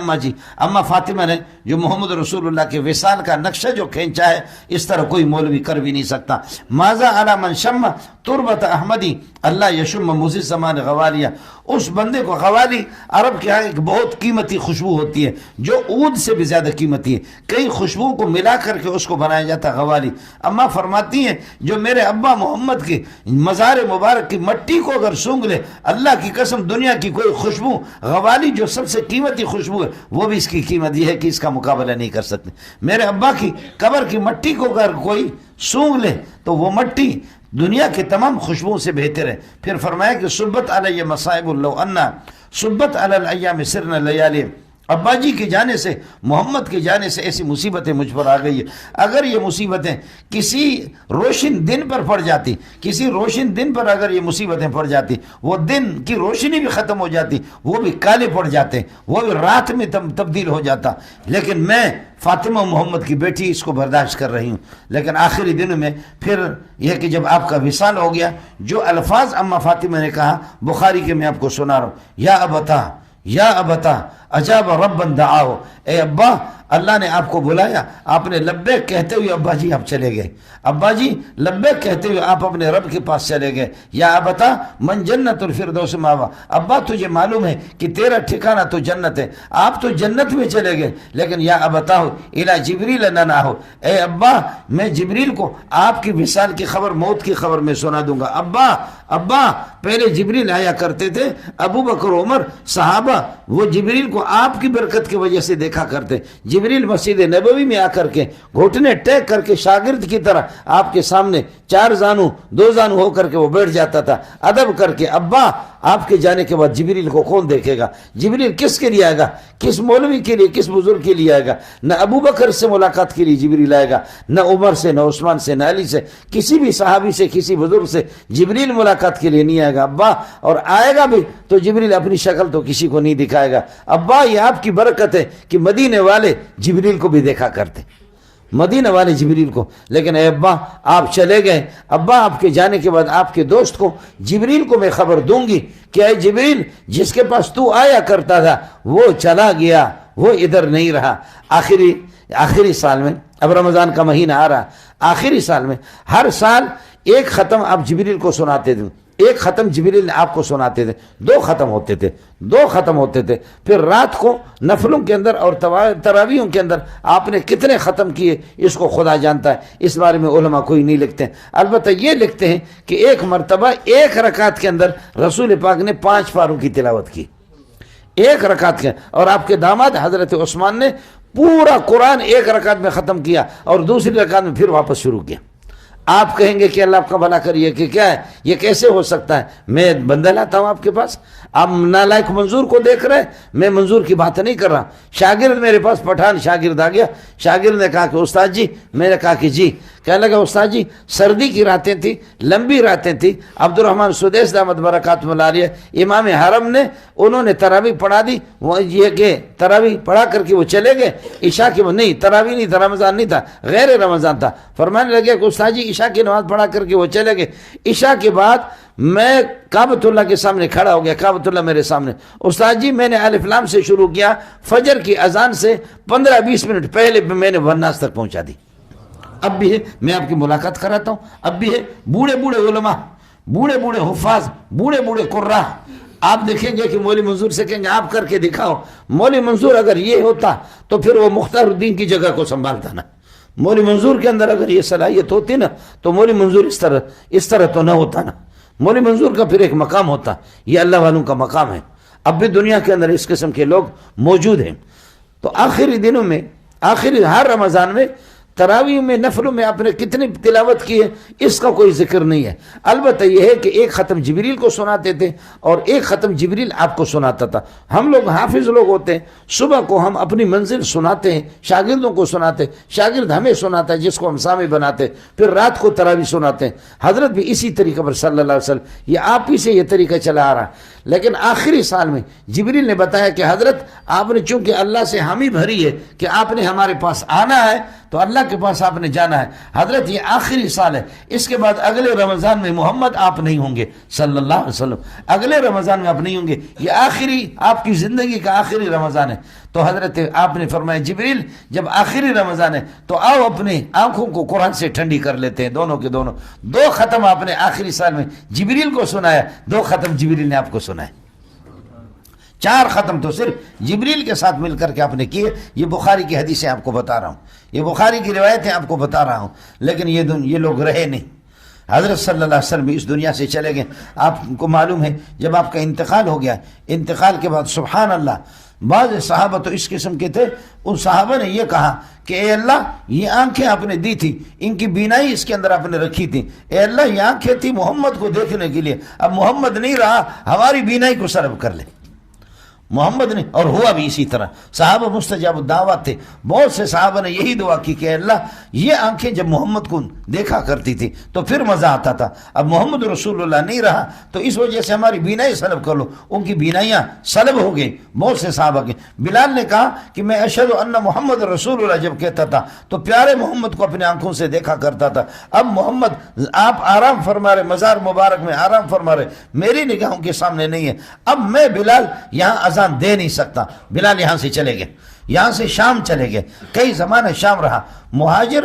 اما فاطمہ نے جو محمد رسول اللہ کے وصال کا نقشہ جو کھینچا ہے، اس طرح کوئی مولوی کر بھی نہیں سکتا۔ ماذا علی من شم تربت احمدی اللہ یشم مزی زمان غوالیہ، اس بندے کو، غوالی عرب کے ہاں ایک بہت قیمتی خوشبو ہوتی ہے جو عود سے بھی زیادہ قیمتی ہے، کئی خوشبوؤں کو ملا کر کے اس کو بنایا جاتا ہے غوالی۔ اما فرماتی ہیں جو میرے ابا محمد کی مزار مبارک کی مٹی کو اگر سونگھ لے، اللہ کی قسم دنیا کی کوئی خوشبو، غوالی جو سب سے قیمتی خوشبو ہے، وہ بھی اس کی قیمت یہ ہے کہ اس کا مقابلہ نہیں کر سکتے۔ میرے ابا کی قبر کی مٹی کو اگر کوئی سونگھ لے تو وہ مٹی دنیا کے تمام خوشبوؤں سے بہتر ہے۔ پھر فرمایا کہ صبت علیہ مصائب لو انا صبت علی الایام سرنا لیالی، ابا جی کے جانے سے، محمد کے جانے سے ایسی مصیبتیں مجھ پر آ گئی ہے۔ اگر یہ مصیبتیں کسی روشن دن پر پڑ جاتی، کسی روشن دن پر اگر یہ مصیبتیں پڑ جاتی، وہ دن کی روشنی بھی ختم ہو جاتی، وہ بھی کالے پڑ جاتے، وہ بھی رات میں تبدیل ہو جاتا، لیکن میں فاطمہ محمد کی بیٹی اس کو برداشت کر رہی ہوں۔ لیکن آخری دنوں میں پھر یہ کہ جب آپ کا وصال ہو گیا، جو الفاظ اما فاطمہ نے کہا بخاری کے میں آپ کو سنا رہا ہوں، یا ابتا یا ابتا اجاب ربن دعاہو، اے ابا اللہ نے آپ کو بلایا، آپ نے لبیک کہتے ہوئے ابا جی آپ چلے گئے، ابا جی لبیک کہتے ہوئے آپ اپنے رب کے پاس چلے گئے۔ یا ابتا من جنت الفردوس ماوا، ابا تجھے معلوم ہے کہ تیرا ٹھکانہ تو جنت ہے، آپ تو جنت میں چلے گئے، لیکن یا ابتا ہو الی جبریل نہ ہو، اے ابا میں جبریل کو آپ کی وصال کی خبر، موت کی خبر میں سنا دوں گا۔ ابا پہلے جبریل آیا کرتے تھے، ابو بکر عمر صحابہ وہ جبریل کو آپ کی برکت کی وجہ سے دیکھا کرتے، جبریل مسجد نبوی میں آ کر کے گھٹنے ٹیک کر کے شاگرد کی طرح آپ کے سامنے 4 زانو 2 زانو ہو کر کے وہ بیٹھ جاتا تھا ادب کر کے۔ ابا آپ کے جانے کے بعد جبریل کو کون دیکھے گا؟ جبریل کس کے لیے آئے گا؟ کس مولوی کے لیے، کس بزرگ کے لیے آئے گا؟ نہ ابو بکر سے ملاقات کے لیے جبریل آئے گا، نہ عمر سے، نہ عثمان سے، نہ علی سے، کسی بھی صحابی سے، کسی بزرگ سے جبریل ملاقات کے لیے نہیں آئے گا ابا، اور آئے گا بھی تو جبریل اپنی شکل تو کسی کو نہیں دکھائے گا۔ ابا یہ آپ کی برکت ہے کہ مدینے والے جبریل کو بھی دیکھا کرتے، مدینہ والے جبریل کو، لیکن اے ابا آپ چلے گئے، ابا آپ کے جانے کے بعد آپ کے دوست کو جبریل کو میں خبر دوں گی کہ اے جبریل جس کے پاس تو آیا کرتا تھا وہ چلا گیا، وہ ادھر نہیں رہا۔ آخری سال میں، اب رمضان کا مہینہ آ رہا، آخری سال میں ہر سال ایک ختم آپ جبریل کو سناتے تھے، ایک ختم جبریل نے آپ کو سناتے تھے، 2 ختم ہوتے تھے، 2 ختم ہوتے تھے۔ پھر رات کو نفلوں کے اندر اور تراویحوں کے اندر آپ نے کتنے ختم کیے اس کو خدا جانتا ہے، اس بارے میں علماء کوئی نہیں لکھتے ہیں۔ البتہ یہ لکھتے ہیں کہ ایک مرتبہ ایک رکعت کے اندر رسول پاک نے 5 پاروں کی تلاوت کی، ایک رکعت کے، اور آپ کے داماد حضرت عثمان نے پورا قرآن ایک رکعت میں ختم کیا اور دوسری رکعت میں پھر واپس شروع کیا۔ آپ کہیں گے کہ اللہ آپ کا بھلا کریے کہ کیا ہے یہ، کیسے ہو سکتا ہے؟ میں بندہ لاتا ہوں آپ کے پاس، آپ نالائق منظور کو دیکھ رہے ہیں، میں منظور کی بات نہیں کر رہا۔ شاگرد میرے پاس پٹھان شاگرد آ گیا، شاگرد نے کہا کہ استاد جی، میں نے کہا کہ جی، کہنے لگا استاد جی سردی کی راتیں تھیں، لمبی راتیں تھیں، عبد الرحمن سدیس دامت برکاتہ العالیہ امام حرم نے، انہوں نے تراویح پڑھا دی، وہ یہ کہ تراویح پڑھا کر کے وہ چلے گئے، عشاء کے نہیں، تراویح نہیں تھا، رمضان نہیں تھا، غیر رمضان تھا، فرمانے لگے کہ استاد جی عشاء کی نماز پڑھا کر کے وہ چلے گئے۔ عشاء کے بعد میں کعبۃ اللہ کے سامنے کھڑا ہو گیا، کعبۃ اللہ میرے سامنے، استاد جی میں نے الف لام سے شروع کیا، فجر کی اذان سے 15-20 منٹ پہلے میں نے والناس تک پہنچا دی۔ اب بھی ہے، میں آپ کی ملاقات کراتا ہوں، اب بھی ہے، بوڑھے بوڑھے علماء، بوڑھے بوڑھے حفاظ، بوڑھے بوڑھے قراء، آپ دیکھیں گے کہ مولوی منظور سے کہیں گے آپ کر کے دکھاؤ۔ مولوی منظور اگر یہ ہوتا تو پھر وہ مختار الدین کی جگہ کو سنبھالتا نا، مولوی منظور کے اندر اگر یہ صلاحیت ہوتی نا تو مولوی منظور اس طرح تو نہ ہوتا نا، مولوی منظور کا پھر ایک مقام ہوتا، یہ اللہ والوں کا مقام ہے۔ اب بھی دنیا کے اندر اس قسم کے لوگ موجود ہیں۔ تو آخری دنوں میں، آخری ہر رمضان میں تراویح میں، نفلوں میں آپ نے کتنی تلاوت کی ہے اس کا کوئی ذکر نہیں ہے۔ البتہ یہ ہے کہ ایک ختم جبریل کو سناتے تھے اور ایک ختم جبریل آپ کو سناتا تھا۔ ہم لوگ حافظ لوگ ہوتے ہیں، صبح کو ہم اپنی منزل سناتے ہیں، شاگردوں کو سناتے ہیں، شاگرد ہمیں سناتا ہے جس کو ہم سامع بناتے ہیں، پھر رات کو تراویح سناتے ہیں۔ حضرت بھی اسی طریقے پر صلی اللہ علیہ وسلم، یہ آپ ہی سے یہ طریقہ چلا آ رہا ہے۔ لیکن آخری سال میں جبریل نے بتایا کہ حضرت آپ نے چونکہ اللہ سے حامی بھری ہے کہ آپ نے ہمارے پاس آنا ہے تو اللہ کے پاس آپ نے جانا ہے۔ حضرت یہ آخری سال ہے، اس کے بعد اگلے رمضان میں محمد آپ نہیں ہوں گے صلی اللہ علیہ وسلم، اگلے رمضان میں آپ نہیں ہوں گے، یہ آخری آپ کی زندگی کا آخری رمضان ہے۔ تو حضرت آپ نے فرمایا جبریل جب آخری رمضان ہے تو آؤ اپنے آنکھوں کو قرآن سے ٹھنڈی کر لیتے ہیں، دونوں کے دونوں۔ 2 ختم آپ نے آخری سال میں جبریل کو سنایا، 2 ختم جبریل نے آپ کو سنایا، 4 ختم تو صرف جبریل کے ساتھ مل کر کے آپ نے کیے۔ یہ بخاری کی حدیثیں آپ کو بتا رہا ہوں، یہ بخاری کی روایتیں آپ کو بتا رہا ہوں، لیکن یہ لوگ رہے نہیں۔ حضرت صلی اللہ علیہ وسلم اس دنیا سے چلے گئے. آپ کو معلوم ہے جب آپ کا انتقال ہو گیا، انتقال کے بعد سبحان اللہ بعض صحابہ تو اس قسم کے تھے، ان صحابہ نے یہ کہا کہ اے اللہ یہ آنکھیں آپ نے دی تھی، ان کی بینائی اس کے اندر آپ نے رکھی تھی، اے اللہ یہ آنکھیں تھی محمد کو دیکھنے کے لیے، اب محمد نہیں رہا، ہماری بینائی کو سلب کر لے. محمد نے، اور ہوا بھی اسی طرح. صحابہ مستجاب الدعوات تھے. بہت سے صحابہ نے یہی دعا کی کہ اللہ یہ آنکھیں جب محمد کو دیکھا کرتی تھی تو پھر مزہ آتا تھا، اب محمد رسول اللہ نہیں رہا تو اس وجہ سے ہماری بینائی سلب کر لو. ان کی بینائیاں سلب ہو گئی بہت سے صحابہ کے. بلال نے کہا کہ میں اشہد ان محمد رسول اللہ جب کہتا تھا تو پیارے محمد کو اپنے آنکھوں سے دیکھا کرتا تھا. اب محمد آپ آرام فرما رہے، مزار مبارک میں آرام فرما رہے، میری نگاہوں کے سامنے نہیں ہے. اب میں بلال یہاں اذان دے نہیں سکتا. بلال یہاں سے چلے گئے، یہاں سے شام چلے گئے. کئی زمانے شام رہا. مہاجر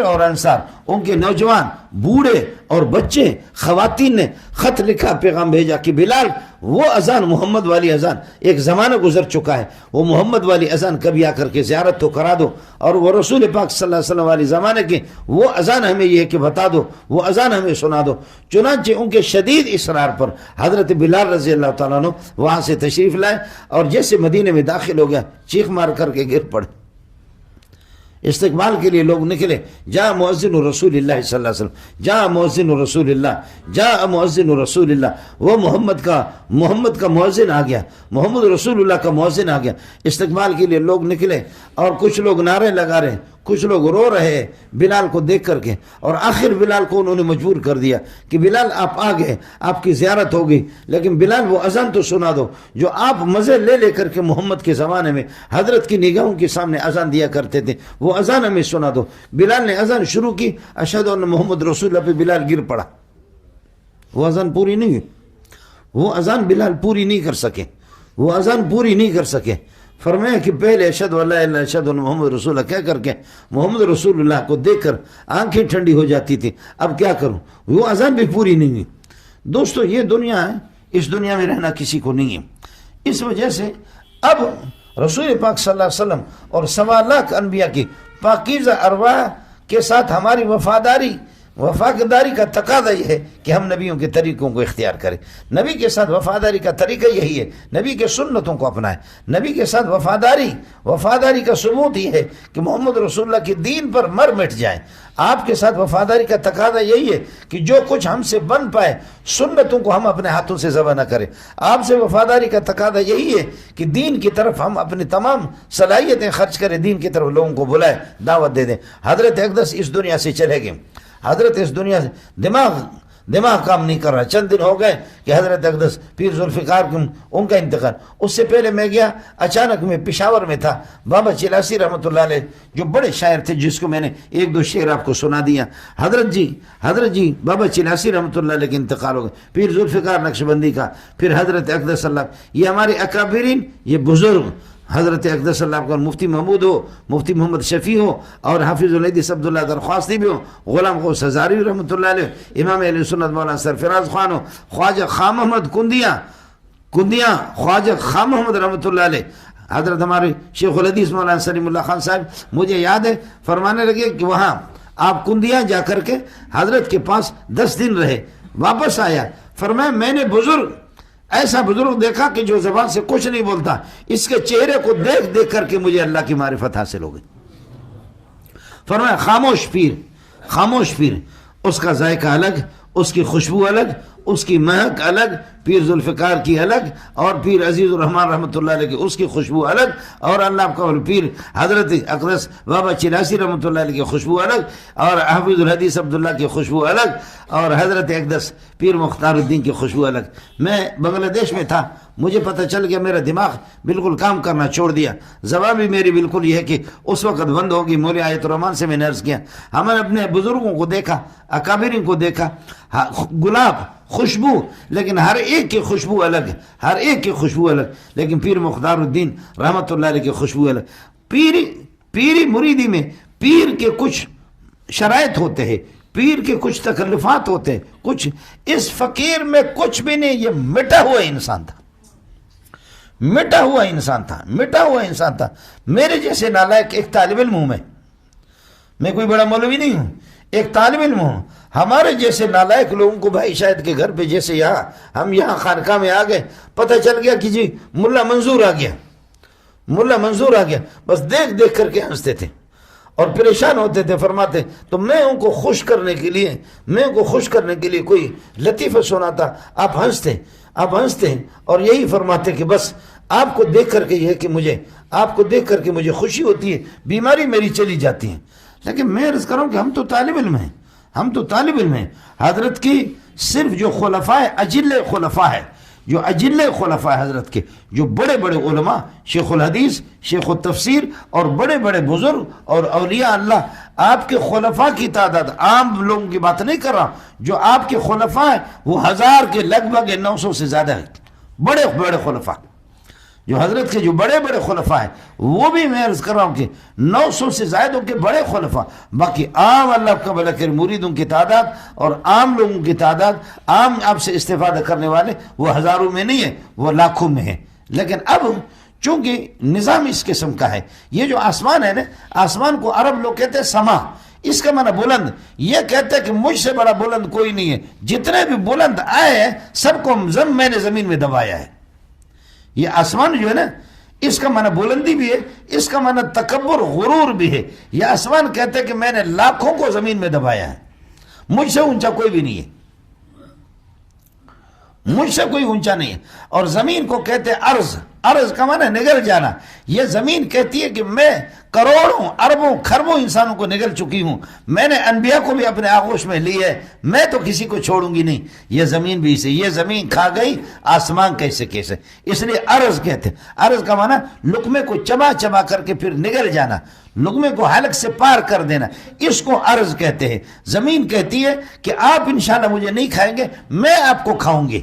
اور انصار ان کے نوجوان، بوڑھے اور بچے، خواتین نے خط لکھا، پیغام بھیجا کہ بلال وہ اذان محمد والی اذان، ایک زمانہ گزر چکا ہے، وہ محمد والی اذان کبھی آ کر کے زیارت تو کرا دو، اور وہ رسول پاک صلی اللہ علیہ وسلم والی زمانے کی وہ اذان ہمیں یہ کہ بتا دو، وہ اذان ہمیں سنا دو. چنانچہ ان کے شدید اصرار پر حضرت بلال رضی اللہ تعالیٰ عنہ وہاں سے تشریف لائے، اور جیسے مدینے میں داخل ہو گیا چیخ مار کر کے گر پڑے. استقبال کے لیے لوگ نکلے. جاء مؤذن رسول اللہ صلی اللہ علیہ وسلم، جاء مؤذن رسول اللہ، جاء مؤذن رسول اللہ. وہ محمد کا مؤذن آ گیا، محمد رسول اللہ کا مؤذن آ گیا. استقبال کے لیے لوگ نکلے، اور کچھ لوگ نعرے لگا رہے ہیں، کچھ لوگ رو رہے ہیں بلال کو دیکھ کر کے. اور آخر بلال کو انہوں نے مجبور کر دیا کہ بلال آپ آ گئے، آپ کی زیارت ہوگی، لیکن بلال وہ اذان تو سنا دو جو آپ مزے لے کر کے محمد کے زمانے میں حضرت کی نگاہوں کے سامنے اذان دیا کرتے تھے، وہ اذان ہمیں سنا دو. بلال نے اذان شروع کی، اشہد ان محمد رسول اللہ پہ بلال گر پڑا. وہ اذان پوری نہیں ہوئی، وہ اذان بلال پوری نہیں کر سکے. فرمایا کہ پہلے اشہد ان لا الہ الا اللہ اشہد ان محمد رسول اللہ کہہ کر کے محمد رسول اللہ کو دیکھ کر آنکھیں ٹھنڈی ہو جاتی تھی. اب کیا کروں، وہ اذان بھی پوری نہیں ہوئی. دوستو یہ دنیا ہے، اس دنیا میں رہنا کسی کو نہیں ہے. اس وجہ سے اب رسول پاک صلی اللہ علیہ وسلم اور 1.25 لاکھ انبیاء کی پاکیزہ ارواح کے ساتھ ہماری وفاداری کا تقاضا یہ ہے کہ ہم نبیوں کے طریقوں کو اختیار کریں. نبی کے ساتھ وفاداری کا طریقہ یہی ہے، نبی کے سنتوں کو اپنائیں. نبی کے ساتھ وفاداری کا ثبوت یہ ہے کہ محمد رسول اللہ کے دین پر مر مٹ جائیں. آپ کے ساتھ وفاداری کا تقاضا یہی ہے کہ جو کچھ ہم سے بن پائے سنتوں کو ہم اپنے ہاتھوں سے ذبح نہ کریں. آپ سے وفاداری کا تقاضا یہی ہے کہ دین کی طرف ہم اپنی تمام صلاحیتیں خرچ کریں، دین کی طرف لوگوں کو بلائیں، دعوت دے دیں. حضرت اقدس اس دنیا سے چلے گئے. حضرت اس دنیا سے دماغ کام نہیں کر رہا. چند دن ہو گئے کہ حضرت اقدس پیر ذوالفقار ان کا انتقال. اس سے پہلے میں گیا، اچانک میں پشاور میں تھا. بابا چلاسی رحمۃ اللہ علیہ جو بڑے شاعر تھے، جس کو میں نے 1-2 شعر آپ کو سنا دیا. حضرت جی بابا چلاسی رحمۃ اللہ علیہ کے انتقال ہو گئے. پیر ذوالفقار نقشبندی کا، پھر حضرت اقدس اللہ. یہ ہمارے اکابرین، یہ بزرگ حضرت اقدس اللہ کا مفتی محمود ہو، مفتی محمد شفیع ہو، اور حافظ الحدیث عبداللہ درخواستی بھی ہو، غلام غوث ہزاروی رحمۃ اللہ علیہ، امام اہل سنت مولانا سرفراز خان ہو، خواجہ خان محمد کندیاں خواجہ خان محمد رحمۃ اللہ علیہ، حضرت ہمارے شیخ الحدیث مولانا سلیم اللہ خان صاحب. مجھے یاد ہے فرمانے لگے کہ وہاں آپ کندیاں جا کر کے حضرت کے پاس 10 دن رہے، واپس آیا. فرمایا میں نے ایسا بزرگ دیکھا کہ جو زبان سے کچھ نہیں بولتا، اس کے چہرے کو دیکھ کر کے مجھے اللہ کی معرفت حاصل ہو گئی. فرمایا خاموش پیر، اس کا ذائقہ الگ، اس کی خوشبو الگ، اس کی مہک الگ، پیر ذوالفقار کی الگ، اور پیر عزیز الرحمن رحمۃ اللہ علیہ کی اس کی خوشبو الگ، اور اللہ کا پیر حضرت اقدس بابا چلاسی رحمۃ اللہ علیہ کی خوشبو الگ، اور حافظ الحدیث عبداللہ کی خوشبو الگ، اور حضرت اقدس پیر مختار الدین کی خوشبو الگ. میں بنگلہ دیش میں تھا، مجھے پتہ چل گیا، میرا دماغ بالکل کام کرنا چھوڑ دیا. زبان بھی میری بالکل یہ ہے کہ اس وقت بند ہوگی. مولوی آیت الرحمان سے میں نے عرض کیا، ہم نے اپنے بزرگوں کو دیکھا، اکابرین کو دیکھا، گلاب خوشبو، لیکن ہر ایک کی خوشبو الگ، لیکن پیر مختار الدین رحمۃ اللہ علیہ کی خوشبو الگ. پیری مریدی میں پیر کے کچھ شرائط ہوتے ہیں، پیر کے کچھ تکلفات ہوتے ہیں، کچھ اس فقیر میں کچھ بھی نہیں. یہ مٹا ہوا انسان تھا. میرے جیسے نالائق ایک طالب علم ہوں، میں کوئی بڑا مولوی نہیں ہوں، ایک طالب علم ہوں. ہمارے جیسے نالائق لوگوں کو بھائی شاید کے گھر پہ جیسے یہاں ہم یہاں خانقاہ میں آ گئے، پتہ چل گیا کہ جی ملا منظور آ گیا، ملا منظور آ گیا، بس دیکھ دیکھ کر کے ہنستے تھے اور پریشان ہوتے تھے، فرماتے تو میں ان کو خوش کرنے کے لیے کوئی لطیفہ سناتا، آپ ہنستے ہیں اور یہی فرماتے کہ بس آپ کو دیکھ کر کے یہ کہ مجھے خوشی ہوتی ہے، بیماری میری چلی جاتی ہے۔ لیکن میں عرض کروں کہ ہم تو طالب علم ہیں، حضرت کی صرف جو خلفاء خلفاء حضرت کے جو بڑے بڑے علماء، شیخ الحدیث، شیخ التفسیر اور بڑے بڑے بزرگ اور اولیاء اللہ، آپ کے خلفاء کی تعداد، عام لوگوں کی بات نہیں کر رہا، جو آپ کے خلفاء ہیں وہ 1000 کے لگ بھگ 900 سے زیادہ ہیں، بڑے بڑے خلفاء، جو حضرت کے جو بڑے بڑے خلفاء ہیں وہ بھی میں عرض کر رہا ہوں کہ 900 سے زائدوں کے بڑے خلفاء، باقی عام اللہ کا بھلا کرے مریدوں کی تعداد اور عام لوگوں کی تعداد، عام آپ سے استفادہ کرنے والے وہ ہزاروں میں نہیں ہیں، وہ لاکھوں میں ہیں۔ لیکن اب چونکہ نظام اس قسم کا ہے، یہ جو آسمان ہے نا، آسمان کو عرب لوگ کہتے ہیں سما، اس کا معنی بلند، یہ کہتے ہیں کہ مجھ سے بڑا بلند کوئی نہیں ہے، جتنے بھی بلند آئے ہیں سب کو میں نے زمین میں دبایا ہے۔ یہ آسمان جو ہے نا، اس کا معنی بلندی بھی ہے، اس کا معنی تکبر غرور بھی ہے۔ یہ آسمان کہتے ہیں کہ میں نے لاکھوں کو زمین میں دبایا ہے، مجھ سے اونچا کوئی بھی نہیں ہے، مجھ سے کوئی اونچا نہیں ہے۔ اور زمین کو کہتے ہیں عرض کا معنی نگل جانا۔ یہ زمین کہتی ہے کہ میں کروڑوں اربوں کھربوں انسانوں کو نگل چکی ہوں، میں نے انبیاء کو بھی اپنے آغوش میں لی ہے، میں تو کسی کو چھوڑوں گی نہیں۔ یہ زمین بھی اسے، یہ زمین کھا گئی آسمان کیسے، اس لیے عرض کہتے ہیں۔ عرض کا معنی لقمے کو چبا کر کے پھر نگل جانا، لقمے کو حلق سے پار کر دینا، اس کو عرض کہتے ہیں۔ زمین کہتی ہے کہ آپ انشاءاللہ مجھے نہیں کھائیں گے، میں آپ کو کھاؤں گی،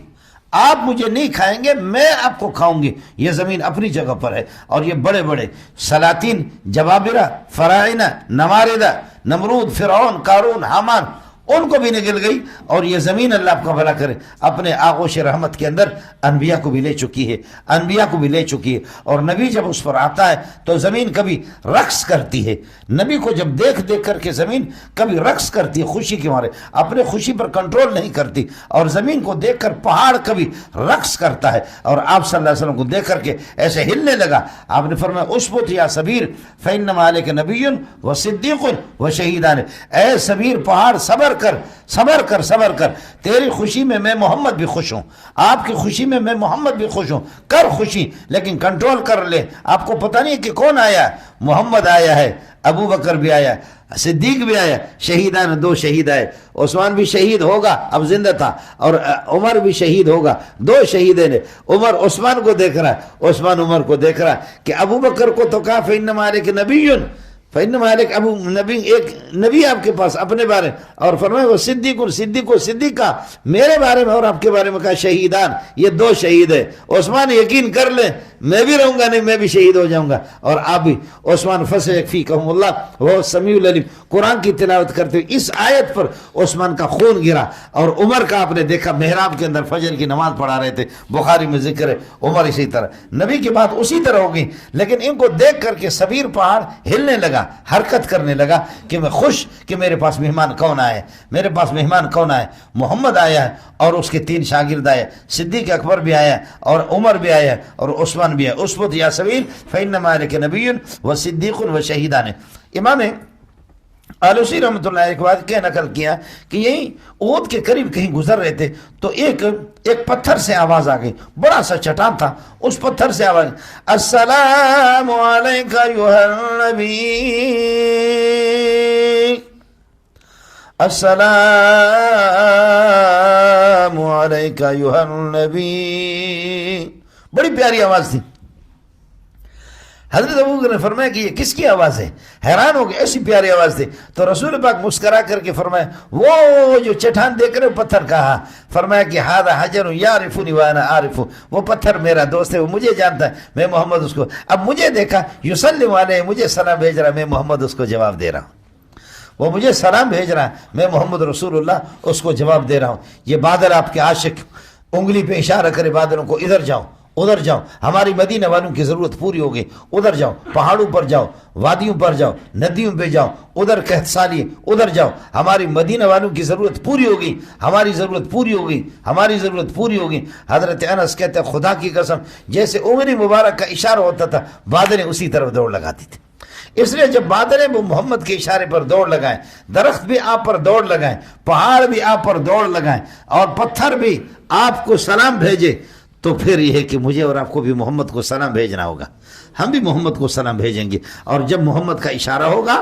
آپ مجھے نہیں کھائیں گے میں آپ کو کھاؤں گی۔ یہ زمین اپنی جگہ پر ہے، اور یہ بڑے بڑے سلاطین، جبابرہ، فراعنہ، نماردہ، نمرود، فرعون، قارون، حامان، ان کو بھی نگل گئی۔ اور یہ زمین اللہ آپ کا بھلا کرے اپنے آغوش رحمت کے اندر انبیاء کو بھی لے چکی ہے، اور نبی جب اس پر آتا ہے تو زمین کبھی رقص کرتی ہے، نبی کو جب دیکھ کر کے زمین کبھی رقص کرتی ہے خوشی کے مارے، اپنے خوشی پر کنٹرول نہیں کرتی، اور زمین کو دیکھ کر پہاڑ کبھی رقص کرتا ہے، اور آپ صلی اللہ علیہ وسلم کو دیکھ کر کے ایسے ہلنے لگا۔ آپ نے فرمایا اسبت یا سبیر فإنما علیک نبی و صدیق و شہیدان، اے سبیر پہاڑ صبر کر، تیری خوشی میں میں محمد بھی خوش ہوں، آپ کی خوشی میں میں محمد بھی خوش ہوں، کر خوشی لیکن کنٹرول کر لے۔ آپ کو پتہ نہیں کہ کون آیا، محمد آیا ہے، ابو بکر بھی آیا، صدیق بھی آیا، شہیدان 2 شہید آئے، عثمان بھی شہید ہوگا، اب زندہ تھا، اور عمر بھی شہید ہوگا، 2 شہیدیں نے۔ عمر عثمان کو دیکھ رہا ہے، عثمان عمر کو دیکھ رہا ہے کہ ابو بکر کو تو کہا فإنما علیک نبی، فإنما علیک ابو نبی، ایک نبی آپ کے پاس اپنے بارے، اور فرمایا وہ صدیق کا میرے بارے میں، اور آپ کے بارے میں کہا شہیدان، یہ 2 شہید ہے۔ عثمان یقین کر لیں میں بھی رہوں گا نہیں، میں بھی شہید ہو جاؤں گا، اور آپ بھی۔ عثمان فسيكفيكهم اللہ وہ سمیع العلیم۔ قرآن کی تلاوت کرتے ہوئے اس آیت پر عثمان کا خون گرا، اور عمر کا آپ نے دیکھا محراب کے اندر فجر کی نماز پڑھا رہے تھے، بخاری میں ذکر ہے۔ عمر اسی طرح، نبی کی بات اسی طرح ہوگی، لیکن ان کو دیکھ کر کے سبیر پہاڑ ہلنے لگا، حرکت کرنے لگا کہ میں خوش کہ میرے پاس مہمان کون آئے، محمد آیا ہے، اور اس کے 3 شاگرد آئے، صدیق اکبر بھی آیا، اور عمر بھی آیا، اور عثمان بھی آیا۔ اسوۃ یا سبیل فإنما علیک نبی و صدیق و شہیدان۔ امام آلوسی رحمۃ اللہ ایک بات کیا نقل کیا کہ یہی احد کے قریب کہیں گزر رہے تھے تو ایک پتھر سے آواز آ گئی، بڑا سا چٹان تھا، اس پتھر سے آواز، السلام علیک ایھا النبی، السلام علیک ایھا النبی، بڑی پیاری آواز تھی۔ حضرت ابو بکر نے فرمایا کہ یہ کس کی آواز ہے، حیران ہو گئے، ایسی پیاری آواز تھی۔ تو رسول پاک مسکرا کر کے فرمایا وہ جو چٹان دیکھ رہے ہو پتھر کہا، فرمایا کہ ھذا حجر یعرفنی وانا اعرفہ، وہ پتھر میرا دوست ہے، وہ مجھے جانتا ہے، میں محمد اس کو، اب مجھے دیکھا یسلم علیہ، مجھے سلام بھیج رہا، میں محمد اس کو جواب دے رہا ہوں، وہ مجھے سلام بھیج رہا ہے، میں محمد رسول اللہ اس کو جواب دے رہا ہوں۔ یہ بادل آپ کے عاشق انگلی پہ اشارہ کرے بادلوں کو ادھر جاؤ، ادھر جاؤ، ہماری مدینہ والوں کی ضرورت پوری ہوگی، ادھر جاؤ، پہاڑوں پر جاؤ، وادیوں پر جاؤ، ندیوں پہ جاؤ، ادھر قحط سالی، ادھر جاؤ، ہماری مدینہ والوں کی ضرورت پوری ہوگی، ہماری ضرورت پوری ہوگی، ہماری ضرورت پوری ہوگی۔ حضرت انس کہتے ہیں خدا کی قسم جیسے انگلی مبارک کا اشارہ ہوتا تھا بادلیں اسی طرف دوڑ لگاتی تھی۔ اس لیے جب بادلیں وہ محمد کے اشارے پر دوڑ لگائیں، درخت بھی آپ پر دوڑ لگائیں، پہاڑ بھی آپ پر دوڑ لگائیں، اور پتھر بھی آپ کو سلام بھیجے، تو پھر یہ ہے کہ مجھے اور آپ کو بھی محمد کو سلام بھیجنا ہوگا، ہم بھی محمد کو سلام بھیجیں گے۔ اور جب محمد کا اشارہ ہوگا،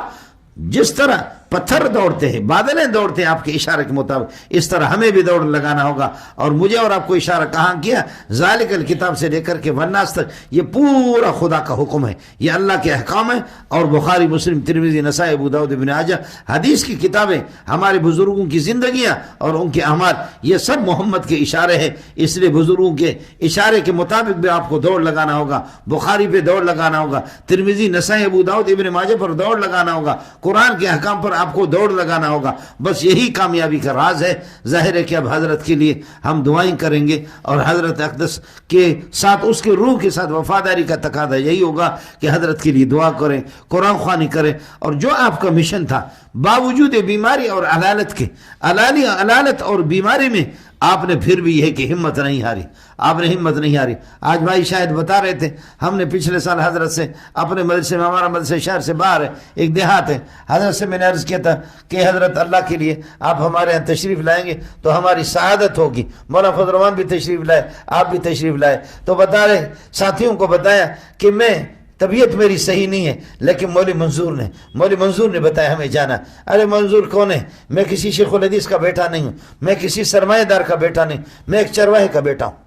جس طرح پتھر دوڑتے ہیں، بادلیں دوڑتے ہیں آپ کے اشارے کے مطابق، اس طرح ہمیں بھی دوڑ لگانا ہوگا۔ اور مجھے اور آپ کو اشارہ کہاں کیا؟ ذالک الکتاب سے لے کر کے والناس تک، یہ پورا خدا کا حکم ہے، یہ اللہ کے احکام ہے۔ اور بخاری، مسلم، ترمذی، نسائی، ابو داؤد، ابن ماجہ حدیث کی کتابیں، ہمارے بزرگوں کی زندگیاں اور ان کے اعمال، یہ سب محمد کے اشارے ہیں۔ اس لیے بزرگوں کے اشارے کے مطابق بھی آپ کو دوڑ لگانا ہوگا، بخاری پہ دوڑ لگانا ہوگا، ترمذی، نسائی، ابو داؤد، ابن ماجہ پر دوڑ لگانا ہوگا، قرآن کے احکام پر آپ کو دوڑ لگانا ہوگا۔ بس یہی کامیابی کا راز ہے۔ ظاہر ہے کہ اب حضرت کے لیے ہم دعائیں کریں گے، اور حضرت اقدس کے ساتھ، اس کے روح کے ساتھ وفاداری کا تقاضا یہی ہوگا کہ حضرت کے لیے دعا کریں، قرآن خوانی کریں۔ اور جو آپ کا مشن تھا، باوجود بیماری اور علالت اور بیماری میں، آپ نے پھر بھی یہ کہ ہمت نہیں ہاری، آپ نے ہمت نہیں ہاری۔ آج بھائی شاید بتا رہے تھے، ہم نے پچھلے سال حضرت سے اپنے مدرسے میں، ہمارا مدرسے شہر سے باہر ہے، ایک دیہات ہے، حضرت سے میں نے عرض کیا تھا کہ حضرت اللہ کے لیے آپ ہمارے یہاں تشریف لائیں گے تو ہماری سعادت ہوگی۔ مولانا فضل الرحمان بھی تشریف لائے، آپ بھی تشریف لائے، تو بتا رہے ساتھیوں کو بتایا کہ میں طبیعت میری صحیح نہیں ہے، لیکن مولوی منظور نے بتایا ہمیں جانا۔ ارے منظور کون ہے؟ میں کسی شیخ الحدیث کا بیٹا نہیں ہوں، میں کسی سرمایہ دار کا بیٹا نہیں، میں ایک چرواہے کا بیٹا ہوں،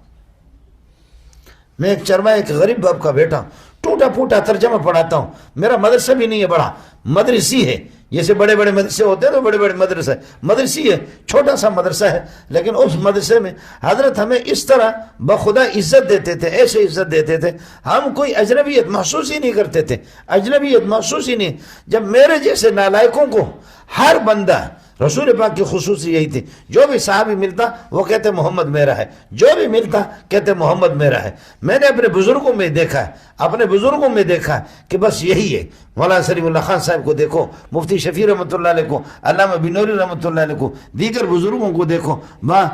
میں ایک چرواہے، ایک غریب باپ کا بیٹا ہوں، ٹوٹا پھوٹا ترجمہ پڑھاتا ہوں، میرا مدرسہ بھی نہیں ہے بڑا، مدرسی ہے، جیسے بڑے بڑے مدرسے ہوتے ہیں تو بڑے بڑے مدرسی ہے، چھوٹا سا مدرسہ ہے، لیکن اس مدرسے میں حضرت ہمیں اس طرح بخدا عزت دیتے تھے، ایسے عزت دیتے تھے، ہم کوئی اجنبیت محسوس ہی نہیں کرتے تھے، اجنبیت محسوس ہی نہیں۔ جب میرے جیسے نالائقوں کو ہر بندہ، رسول پاک کی خصوصی یہی تھی، جو بھی صحابی ملتا وہ کہتے محمد میرا ہے، جو بھی ملتا کہتے محمد میرا ہے۔ میں نے اپنے بزرگوں میں دیکھا ہے کہ بس یہی ہے۔ مولانا سلیم اللہ خان صاحب کو دیکھو، مفتی شفیع رحمۃ اللہ علیہ کو، علامہ بنوری رحمۃ اللہ علیہ کو، دیگر بزرگوں کو دیکھو،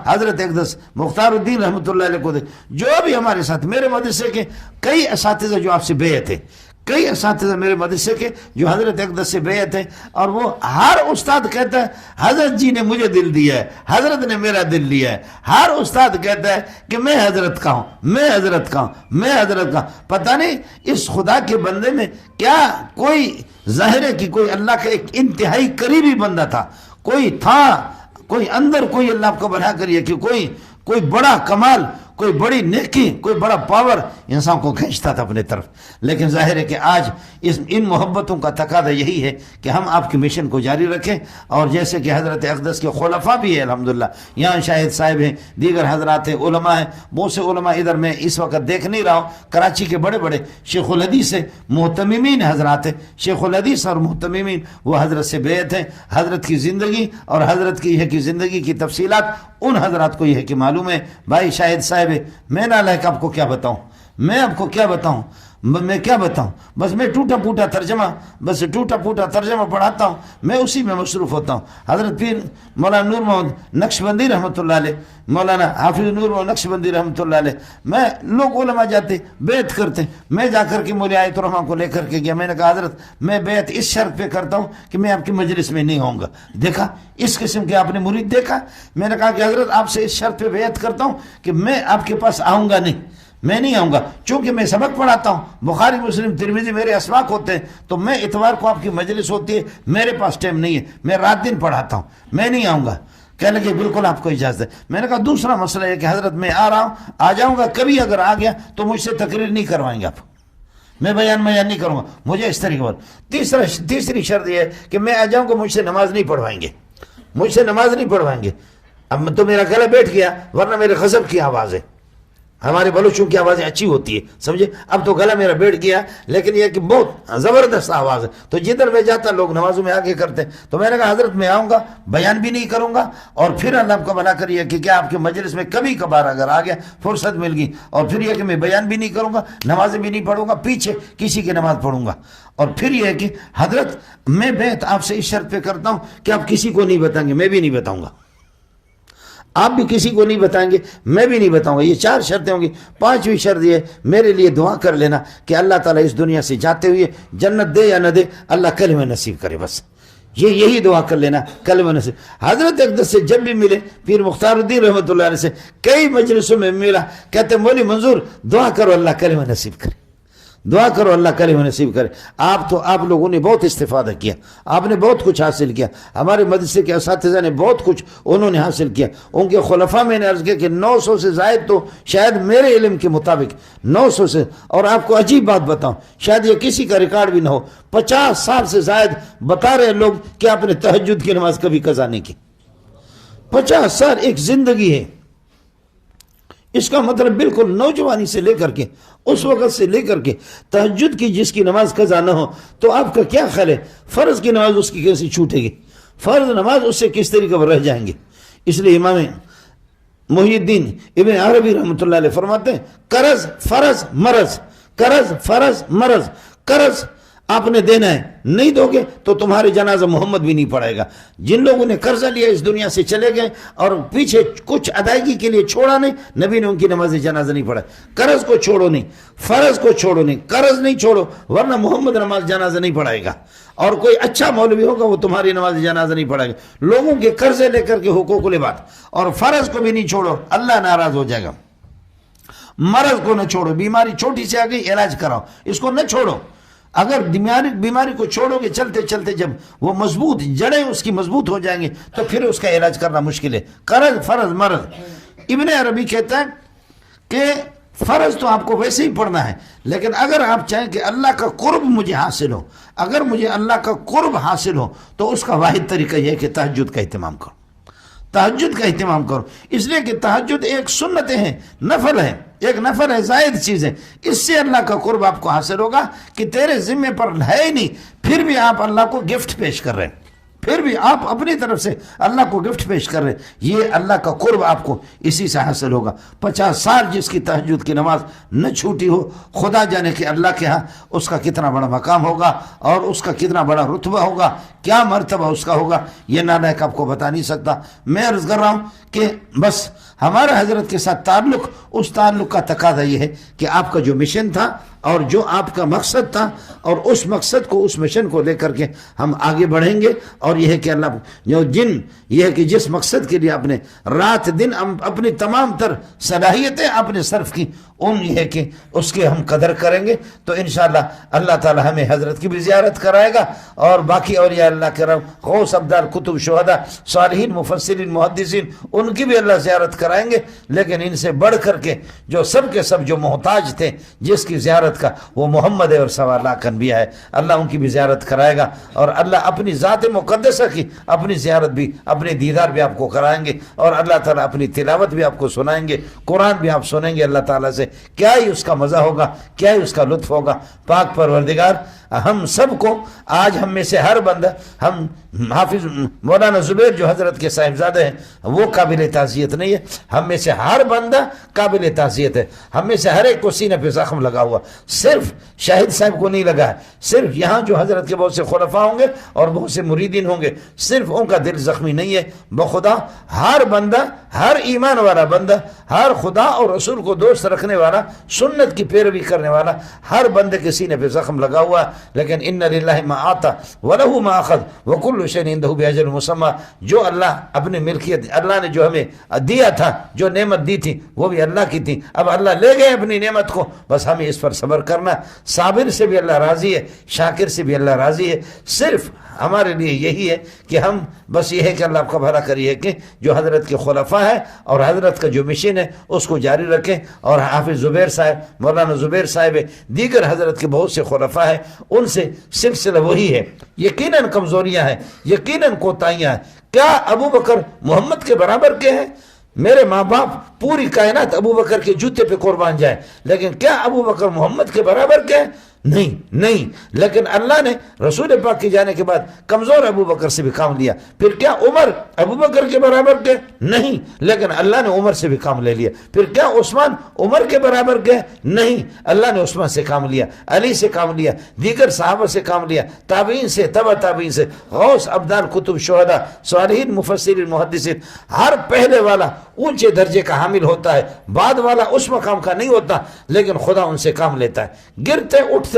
حضرت اقدس مختار الدین رحمۃ اللہ علیہ کو دیکھو، جو بھی ہمارے ساتھ، میرے مدرسے کے کئی اساتذہ جو آپ سے بیعت ہے، کئی اساتذہ میرے مدرسے کے جو حضرت اقدس سے بیعت ہیں، اور وہ ہر استاد کہتا ہے حضرت جی نے مجھے دل دیا ہے، حضرت نے میرا دل لیا ہے۔ ہر استاد کہتا ہے کہ میں حضرت کا ہوں، میں حضرت کا ہوں، میں حضرت کا ہوں۔ پتہ نہیں اس خدا کے بندے میں کیا کوئی ظاہر ہے کہ کوئی اللہ کا ایک انتہائی قریبی بندہ تھا، کوئی اندر کوئی اللہ کو بنا کریے کہ کوئی بڑا کمال، کوئی بڑی نیکی، کوئی بڑا پاور انسان کو کھینچتا تھا اپنے طرف۔ لیکن ظاہر ہے کہ آج ان محبتوں کا تقاضا یہی ہے کہ ہم آپ کے مشن کو جاری رکھیں، اور جیسے کہ حضرت اقدس کے خلفاء بھی ہیں الحمدللہ، یہاں شاہد صاحب ہیں، دیگر حضرات ہیں، علماء ہیں، بہت سے علماء ادھر میں اس وقت دیکھ نہیں رہا ہوں، کراچی کے بڑے بڑے شیخ الحدیث ہیں، محتممین حضرات ہیں، شیخ الحدیث اور محتممین، وہ حضرت سے بیعت ہیں۔ حضرت کی زندگی اور حضرت کی یہ کہ زندگی کی تفصیلات ان حضرات کو یہ ہے کہ معلوم ہے۔ بھائی شاہد صاحب، میں نالائق آپ کو کیا بتاؤں، میں آپ کو کیا بتاؤں، میں کیا بتاؤں، بس میں ٹوٹا پھوٹا ترجمہ پڑھاتا ہوں، میں اسی میں مصروف ہوتا ہوں۔ حضرت پیر مولانا نور محمد نقشبندی رحمۃ اللہ علیہ، مولانا حافظ نور محمد نقشبندی رحمۃ اللہ علیہ، میں لوگ علماء جاتے بیعت کرتے، میں جا کر کے مولانا آیت الرحمٰن کو لے کر کے گیا، میں نے کہا حضرت میں بیعت اس شرط پہ کرتا ہوں کہ میں آپ کی مجلس میں نہیں ہوں گا۔ دیکھا اس قسم کے آپ نے مرید دیکھا؟ میں نے کہا کہ حضرت آپ سے اس شرط پہ بیعت کرتا ہوں کہ میں آپ کے پاس آؤں گا نہیں، میں نہیں آؤں گا، چونکہ میں سبق پڑھاتا ہوں، بخاری مسلم ترمذی میرے اسواق ہوتے ہیں، تو میں اتوار کو آپ کی مجلس ہوتی ہے، میرے پاس ٹائم نہیں ہے، میں رات دن پڑھاتا ہوں، میں نہیں آؤں گا۔ کہنے لگے بالکل آپ کو اجازت ہے۔ میں نے کہا دوسرا مسئلہ ہے کہ حضرت میں آ رہا ہوں، آ جاؤں گا، کبھی اگر آ گیا تو مجھ سے تقریر نہیں کروائیں گے آپ، میں بیان نہیں کروں گا، مجھے اس طریقے پر۔ تیسری شرط یہ ہے کہ میں آ جاؤں گا، مجھ سے نماز نہیں پڑھوائیں گے، اب تو میرا گلا بیٹھ گیا، ورنہ میرے غضب کی آواز ہے، ہمارے بلوچوں کی آوازیں اچھی ہوتی ہے، سمجھے؟ اب تو گلا میرا بیٹھ گیا، لیکن یہ کہ بہت زبردست آواز ہے، تو جدھر میں جاتا لوگ نمازوں میں آگے کرتے، تو میں نے کہا حضرت میں آؤں گا، بیان بھی نہیں کروں گا، اور پھر اللہ کو بنا کریے کہ کیا آپ کے مجلس میں کبھی کبھار اگر آ گیا فرصت مل گئی، اور پھر یہ کہ میں بیان بھی نہیں کروں گا، نمازیں بھی نہیں پڑھوں گا، پیچھے کسی کی نماز پڑھوں گا، اور پھر یہ ہے کہ حضرت میں بیعت آپ سے اس شرط پہ کرتا ہوں کہ آپ کسی کو نہیں بتائیں گے، میں بھی نہیں بتاؤں گا، آپ بھی کسی کو نہیں بتائیں گے، میں بھی نہیں بتاؤں گا، یہ 4 شرطیں ہوں گی۔ 5ویں شرط یہ میرے لیے دعا کر لینا کہ اللہ تعالیٰ اس دنیا سے جاتے ہوئے جنت دے یا نہ دے، اللہ کلمہ نصیب کرے، بس یہی دعا کر لینا، کلمہ نصیب۔ حضرت اقدس سے جب بھی ملے، پیر مختار الدین رحمۃ اللہ علیہ سے کئی مجلسوں میں ملا، کہتے مولی منظور دعا کرو اللہ کلمہ نصیب کرے، دعا کرو اللہ کلمہ نصیب کرے۔ آپ لوگوں نے بہت استفادہ کیا، آپ نے بہت کچھ حاصل کیا، ہمارے مدرسے کے اساتذہ نے بہت کچھ انہوں نے حاصل کیا، ان کے خلفاء میں نے عرض کیا کہ 900 سے زائد تو شاید میرے علم کے مطابق 900 سے، اور آپ کو عجیب بات بتاؤں، شاید یہ کسی کا ریکارڈ بھی نہ ہو، 50 سال سے زائد بتا رہے لوگ کہ آپ نے تہجد کی نماز کبھی قضا نہیں کی۔ 50 سال ایک زندگی ہے، اس کا مطلب بالکل نوجوانی سے لے کر کے اس وقت سے لے کر کے تہجد کی جس کی نماز قضا نہ ہو، تو آپ کا کیا خیال ہے فرض کی نماز اس کی کیسی چھوٹے گی؟ فرض نماز اس سے کس طریقے پر رہ جائیں گے؟ اس لیے امام محی الدین ابن عربی رحمۃ اللہ علیہ فرماتے ہیں قرض فرض مرض، قرض فرض مرض، قرض آپ نے دینا ہے، نہیں دو گے تو تمہارے جنازہ محمد بھی نہیں پڑھے گا۔ جن لوگوں نے قرضہ لیا اس دنیا سے چلے گئے اور پیچھے کچھ ادائیگی کے لیے چھوڑا نہیں، نبی نے ان کی نماز جنازہ نہیں پڑھا۔ قرض کو چھوڑو نہیں، فرض کو چھوڑو نہیں، قرض نہیں چھوڑو، ورنہ محمد نماز جنازہ نہیں پڑھائے گا، اور کوئی اچھا مولوی ہوگا وہ تمہاری نماز جنازہ نہیں پڑھائے گا۔ لوگوں کے قرضے لے کر کے حقوق العباد اور فرض کو بھی نہیں چھوڑو، اللہ ناراض ہو جائے گا۔ مرض کو نہ چھوڑو، بیماری چھوٹی سی آ گئی علاج کراؤ، اس کو نہ چھوڑو۔ اگر بیماری کو چھوڑو گے چلتے چلتے جب وہ مضبوط جڑیں اس کی مضبوط ہو جائیں گے تو پھر اس کا علاج کرنا مشکل ہے۔ قرض فرض مرض، ابن عربی کہتا ہے کہ فرض تو آپ کو ویسے ہی پڑھنا ہے، لیکن اگر آپ چاہیں کہ اللہ کا قرب مجھے حاصل ہو، اگر مجھے اللہ کا قرب حاصل ہو تو اس کا واحد طریقہ یہ ہے کہ تہجد کا اہتمام کرو، تہجد کا اہتمام کرو، اس لیے کہ تہجد ایک سنتیں ہیں، نفل ہے، ایک نفل ہے، زائد چیز ہے، اس سے اللہ کا قرب آپ کو حاصل ہوگا کہ تیرے ذمہ پر ہے ہی نہیں، پھر بھی آپ اللہ کو گفٹ پیش کر رہے ہیں، پھر بھی آپ اپنی طرف سے اللہ کو گفٹ پیش کر رہے ہیں، یہ اللہ کا قرب آپ کو اسی سے حاصل ہوگا۔ 50 سال جس کی تہجد کی نماز نہ چھوٹی ہو، خدا جانے کہ اللہ کے ہاں اس کا کتنا بڑا مقام ہوگا اور اس کا کتنا بڑا رتبہ ہوگا، کیا مرتبہ اس کا ہوگا، یہ نالائق آپ کو بتا نہیں سکتا۔ میں عرض کر رہا ہوں کہ بس ہمارا حضرت کے ساتھ تعلق، اس تعلق کا تقاضا یہ ہے کہ آپ کا جو مشن تھا اور جو آپ کا مقصد تھا، اور اس مقصد کو، اس مشن کو لے کر کے ہم آگے بڑھیں گے، اور یہ ہے کہ اللہ یہ ہے کہ جس مقصد کے لیے آپ نے رات دن اپنی تمام تر صلاحیتیں آپ نے صرف کی، یہ ہے کہ اس کے ہم قدر کریں گے، تو انشاءاللہ اللہ تعالی ہمیں حضرت کی بھی زیارت کرائے گا، اور باقی اولیاء اللہ کرام، غوث ابدال، کتب، شہداء، صالحین، مفسرین، محدثین، ان کی بھی اللہ زیارت کرائیں گے، لیکن ان سے بڑھ کر کے جو سب کے سب جو محتاج تھے جس کی زیارت کا، وہ محمد ہے اور 1.25 لاکھ انبیاء ہے، اللہ ان کی بھی زیارت کرائے گا، اور اللہ اپنی ذات مقدسہ کی اپنی زیارت بھی، اپنے دیدار بھی آپ کو کرائیں گے، اور اللہ تعالیٰ اپنی تلاوت بھی آپ کو سنائیں گے، قرآن بھی آپ سنیں گے اللہ تعالیٰ سے، کیا ہی اس کا مزہ ہوگا، کیا ہی اس کا لطف ہوگا۔ پاک پروردگار ہم سب کو، آج ہم میں سے ہر بندہ، ہم حافظ مولانا زبیر جو حضرت کے صاحبزادے ہیں وہ قابل تعزیت نہیں ہے، ہم میں سے ہر بندہ قابل تعزیت ہے، ہم میں سے ہر ایک کو سینہ پہ زخم لگا ہوا، صرف شاہد صاحب کو نہیں لگا ہے، صرف یہاں جو حضرت کے بہت سے خلفاء ہوں گے اور بہت سے مریدین ہوں گے، صرف ان کا دل زخمی نہیں ہے، بخدا ہر بندہ، ہر ایمان والا بندہ، ہر خدا اور رسول کو دوست رکھنے والا، سنت کی پیروی کرنے والا ہر بندے کے سینے پہ زخم لگا ہوا ہے، لیکن ان للہ ما آتا ولہ ما اخذ وکل شیء عنده باجل مسمى، جو اللہ اپنی ملکیت، اللہ نے جو ہمیں دیا تھا، جو نعمت دی تھی وہ بھی اللہ کی تھی، اب اللہ لے گئے اپنی نعمت کو، بس ہمیں اس پر صبر کرنا، صابر سے بھی اللہ راضی ہے، شاکر سے بھی اللہ راضی ہے، صرف ہمارے لیے یہی ہے کہ ہم بس یہ ہے کہ اللہ آپ کا بھلا کریے کہ جو حضرت کے خلفاء ہے اور حضرت کا جو مشن ہے اس کو جاری رکھیں، اور حافظ زبیر صاحب، مولانا زبیر صاحب، دیگر حضرت کے بہت سے خلفاء ہیں، ان سے سلسلہ وہی ہے، یقیناً کمزوریاں ہیں، یقیناً کوتاہیاں ہیں، کیا ابو بکر محمد کے برابر کے ہیں؟ میرے ماں باپ پوری کائنات ابو بکر کے جوتے پہ قربان جائے، لیکن کیا ابو بکر محمد کے برابر کے؟ نہیں، لیکن اللہ نے رسول پاک کے جانے کے بعد کمزور ابو بکر سے بھی کام لیا۔ پھر کیا عمر ابو بکر کے برابر کے؟ نہیں، لیکن اللہ نے عمر سے بھی کام لے لیا۔ پھر کیا عثمان عمر کے برابر کے؟ نہیں، اللہ نے عثمان سے کام لیا، علی سے کام لیا، دیگر صحابہ سے کام لیا، تابعین سے، تبع تابعین سے، غوث، ابدال، کتب، شہداء، صالحین، مفسرین، محدثین۔ ہر پہلے والا اونچے درجے کا حامل ہوتا ہے، بعد والا اس مقام کا نہیں ہوتا، لیکن خدا ان سے کام لیتا ہے۔ گرتے اٹھتے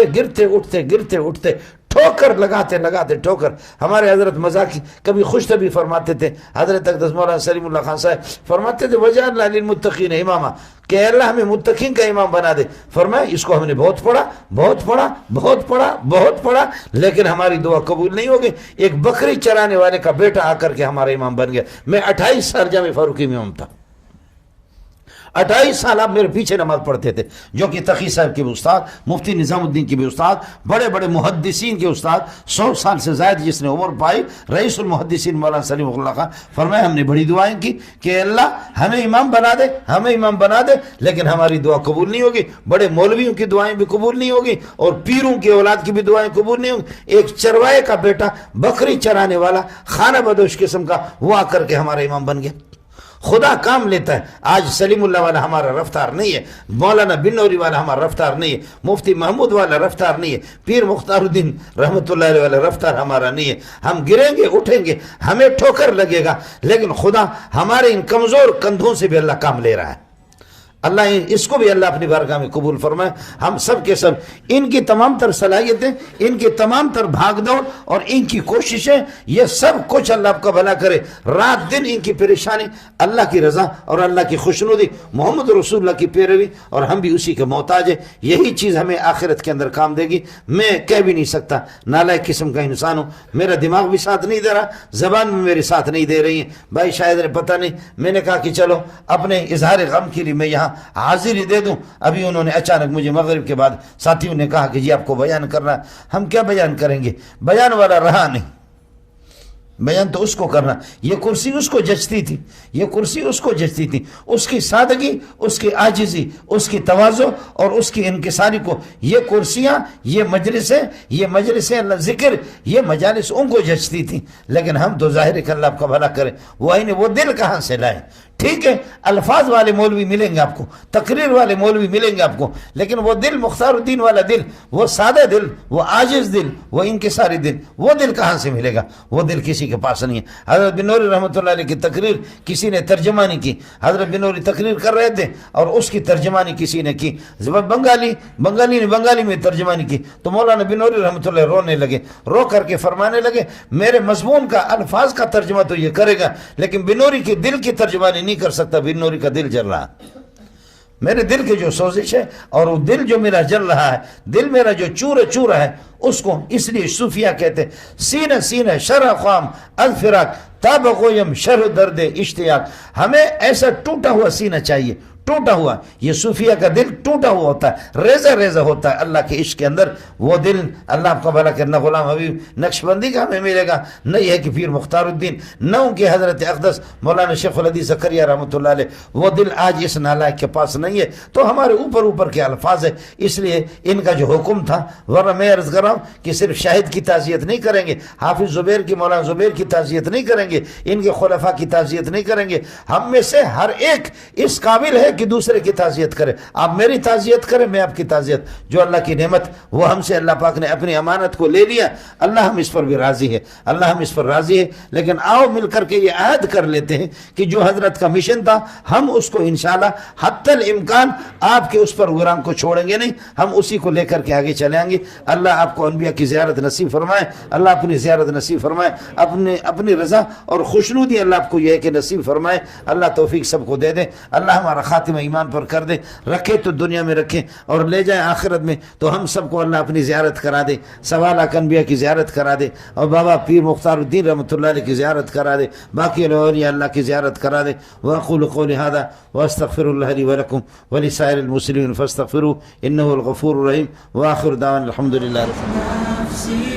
ٹھوکر لگاتے ٹھوکر۔ ہمارے حضرت مزاکی کبھی خوش طبی فرماتے تھے، حضرت اقدس مولانا سلیم اللہ خان صاحب فرماتے تھے وجعلنا للمتقین اماما، کہ اللہ ہمیں متقین کا امام بنا دے۔ فرمایا اس کو ہم نے بہت پڑھا، لیکن ہماری دعا قبول نہیں ہوگی۔ ایک بکری چرانے والے کا بیٹا آ کر کے ہمارا امام بن گیا۔ میں 28 سال جامع فاروقی میں امام تھا، 28 سال آپ میرے پیچھے نماز پڑھتے تھے، جو کہ تقی صاحب کے بھی استاد، مفتی نظام الدین کے بھی استاد، بڑے بڑے محدثین کے استاد، 100 سال سے زائد جس نے عمر پائی، رئیس المحدثین مولانا سلیم اللہ خان۔ فرمایا ہم نے بڑی دعائیں کی کہ اللہ ہمیں امام بنا دے، لیکن ہماری دعا قبول نہیں ہوگی۔ بڑے مولویوں کی دعائیں بھی قبول نہیں ہوگی، اور پیروں کی اولاد کی بھی دعائیں قبول نہیں ہوگی۔ ایک چروائے کا بیٹا، بکری چرانے والا، خانہ بدوش قسم کا، وہ آ کر کے ہمارا امام بن گیا۔ خدا کام لیتا ہے۔ آج سلیم اللہ والا ہمارا رفتار نہیں ہے، مولانا بن نوری والا ہمارا رفتار نہیں ہے، مفتی محمود والا رفتار نہیں ہے، پیر مختار الدین رحمۃ اللہ علیہ والا رفتار ہمارا نہیں ہے۔ ہم گریں گے، اٹھیں گے، ہمیں ٹھوکر لگے گا، لیکن خدا ہمارے ان کمزور کندھوں سے بھی اللہ کام لے رہا ہے۔ اللہ اس کو بھی اللہ اپنی بارگاہ میں قبول فرمائے۔ ہم سب کے سب ان کی تمام تر صلاحیتیں، ان کی تمام تر بھاگ دوڑ اور ان کی کوششیں، یہ سب کچھ اللہ آپ کا بھلا کرے۔ رات دن ان کی پریشانی، اللہ کی رضا اور اللہ کی خوشنودی، محمد رسول اللہ کی پیروی، اور ہم بھی اسی کے محتاج ہیں۔ یہی چیز ہمیں آخرت کے اندر کام دے گی۔ میں کہہ بھی نہیں سکتا، نالائق قسم کا انسان ہوں، میرا دماغ بھی ساتھ نہیں دے رہا، زبان میں میرے ساتھ نہیں دے رہی ہیں۔ بھائی شاید نے پتہ نہیں، میں نے کہا کہ چلو اپنے اظہار غم کے لیے میں یہاں حاضری دے دوں۔ ابھی انہوں نے اچانک مجھے مغرب کے بعد ساتھیوں نے کہا کہ جی آپ کو بیان کرنا ہے۔ ہم کیا بیان کریں گے؟ بیان والا رہا نہیں، بیان تو اس کو کرنا۔ یہ کرسی اس کو جچتی تھی، اس کی سادگی، اس کی عاجزی، اس کی تواضع اور اس کی انکساری کو، یہ کرسیاں، یہ مجلسیں اللہ ذکر، یہ مجالس ان کو جچتی تھی۔ لیکن ہم تو ظاہر ہے کہ اللہ آپ کا بھلا کرے، وہ دل کہاں سے لائے؟ ٹھیک ہے، الفاظ والے مولوی ملیں گے آپ کو، تقریر والے مولوی ملیں گے آپ کو، لیکن وہ دل، مختار الدین والا دل، وہ سادہ دل، وہ عاجز دل، وہ انکساری دل، وہ دل کہاں سے ملے گا؟ وہ دل کسی کے پاس نہیں ہے۔ حضرت بن نوری رحمۃ اللہ علیہ کی تقریر کسی نے ترجمانی کی، حضرت بن نوری تقریر کر رہے تھے اور اس کی ترجمانی کسی نے کی، بنگالی میں ترجمانی کی، تو مولانا بن نوری رحمۃ اللہ رونے لگے، رو کر کے فرمانے لگے میرے مضمون کا، الفاظ کا ترجمہ تو یہ کرے گا، لیکن بن نوری کے دل کی ترجمانی نہیں کر سکتا۔ بن نوری کا دل جل رہا، میرے دل کی جو سوزش ہے اور وہ دل جو میرا جل رہا ہے، دل میرا جو چورا ہے، اس کو اس لیے صوفیہ کہتے ہیں سینہ شرح خام الفراق تابقویم شرح درد اشتیاق۔ ہمیں ایسا ٹوٹا ہوا سینہ چاہیے، ٹوٹا ہوا، یہ صوفیہ کا دل ٹوٹا ہوا ہوتا ہے، ریزہ ہوتا ہے اللہ کے عشق کے اندر۔ وہ دل اللہ آپ کا بھلا کرنا، غلام حبیب نقشبندی کا ہمیں ملے گا، نہیں ہے کہ پیر مختار الدین، نہ ان کے حضرت اقدس مولانا شیخ الحدیث زکریا رحمۃ اللہ علیہ، وہ دل آج اس نالائق کے پاس نہیں ہے۔ تو ہمارے اوپر کے الفاظ ہے، اس لیے ان کا جو حکم تھا، ورنہ میں عرض کر رہا ہوں کہ صرف شاہد کی تعزیت نہیں کریں گے، حافظ زبیر کی، مولانا زبیر کی تعزیت نہیں کریں گے، ان کے خلفاء کی تعزیت نہیں کریں گے۔ ہم میں سے ہر ایک اس قابل ہے کہ دوسرے کی تعزیت کرے۔ آپ میری تعزیت کریں، میں آپ کی تعزیت۔ جو اللہ کی نعمت وہ ہم سے اللہ پاک نے اپنی امانت کو لے لیا، اللہ ہم اس پر بھی راضی ہے، لیکن آؤ مل کر کے یہ عہد کر لیتے ہیں کہ جو حضرت کا مشن تھا ہم اس کو انشاءاللہ حتی الامکان آپ کے اس پروگرام کو چھوڑیں گے نہیں، ہم اسی کو لے کر کے آگے چلیں گے۔ اللہ آپ کو انبیاء کی زیارت نصیب فرمائے، اللہ اپنی زیارت نصیب فرمائے، اپنی رضا اور خوشنودی اللہ آپ کو یہ ہے کہ نصیب فرمائے۔ اللہ توفیق سب کو دے دے، اللہ ہمارا خاتمہ ایمان پر کر دے، رکھے تو دنیا میں رکھے اور لے جائیں آخرت میں، تو ہم سب کو اللہ اپنی زیارت کرا دے، 1.25 لاکھ انبیاء کی زیارت کرا دے، اور بابا پیر مختار الدین رحمۃ اللہ علیہ کی زیارت کرا دے، باقی اولیاء اللہ کی زیارت کرا دے۔ واقول قولی ھذا واستغفر اللہ لی ولکم ولسائر المسلمین فاستغفروہ انہ الغفور الرحیم، وآخر دعوانا الحمد للہ رب العالمین۔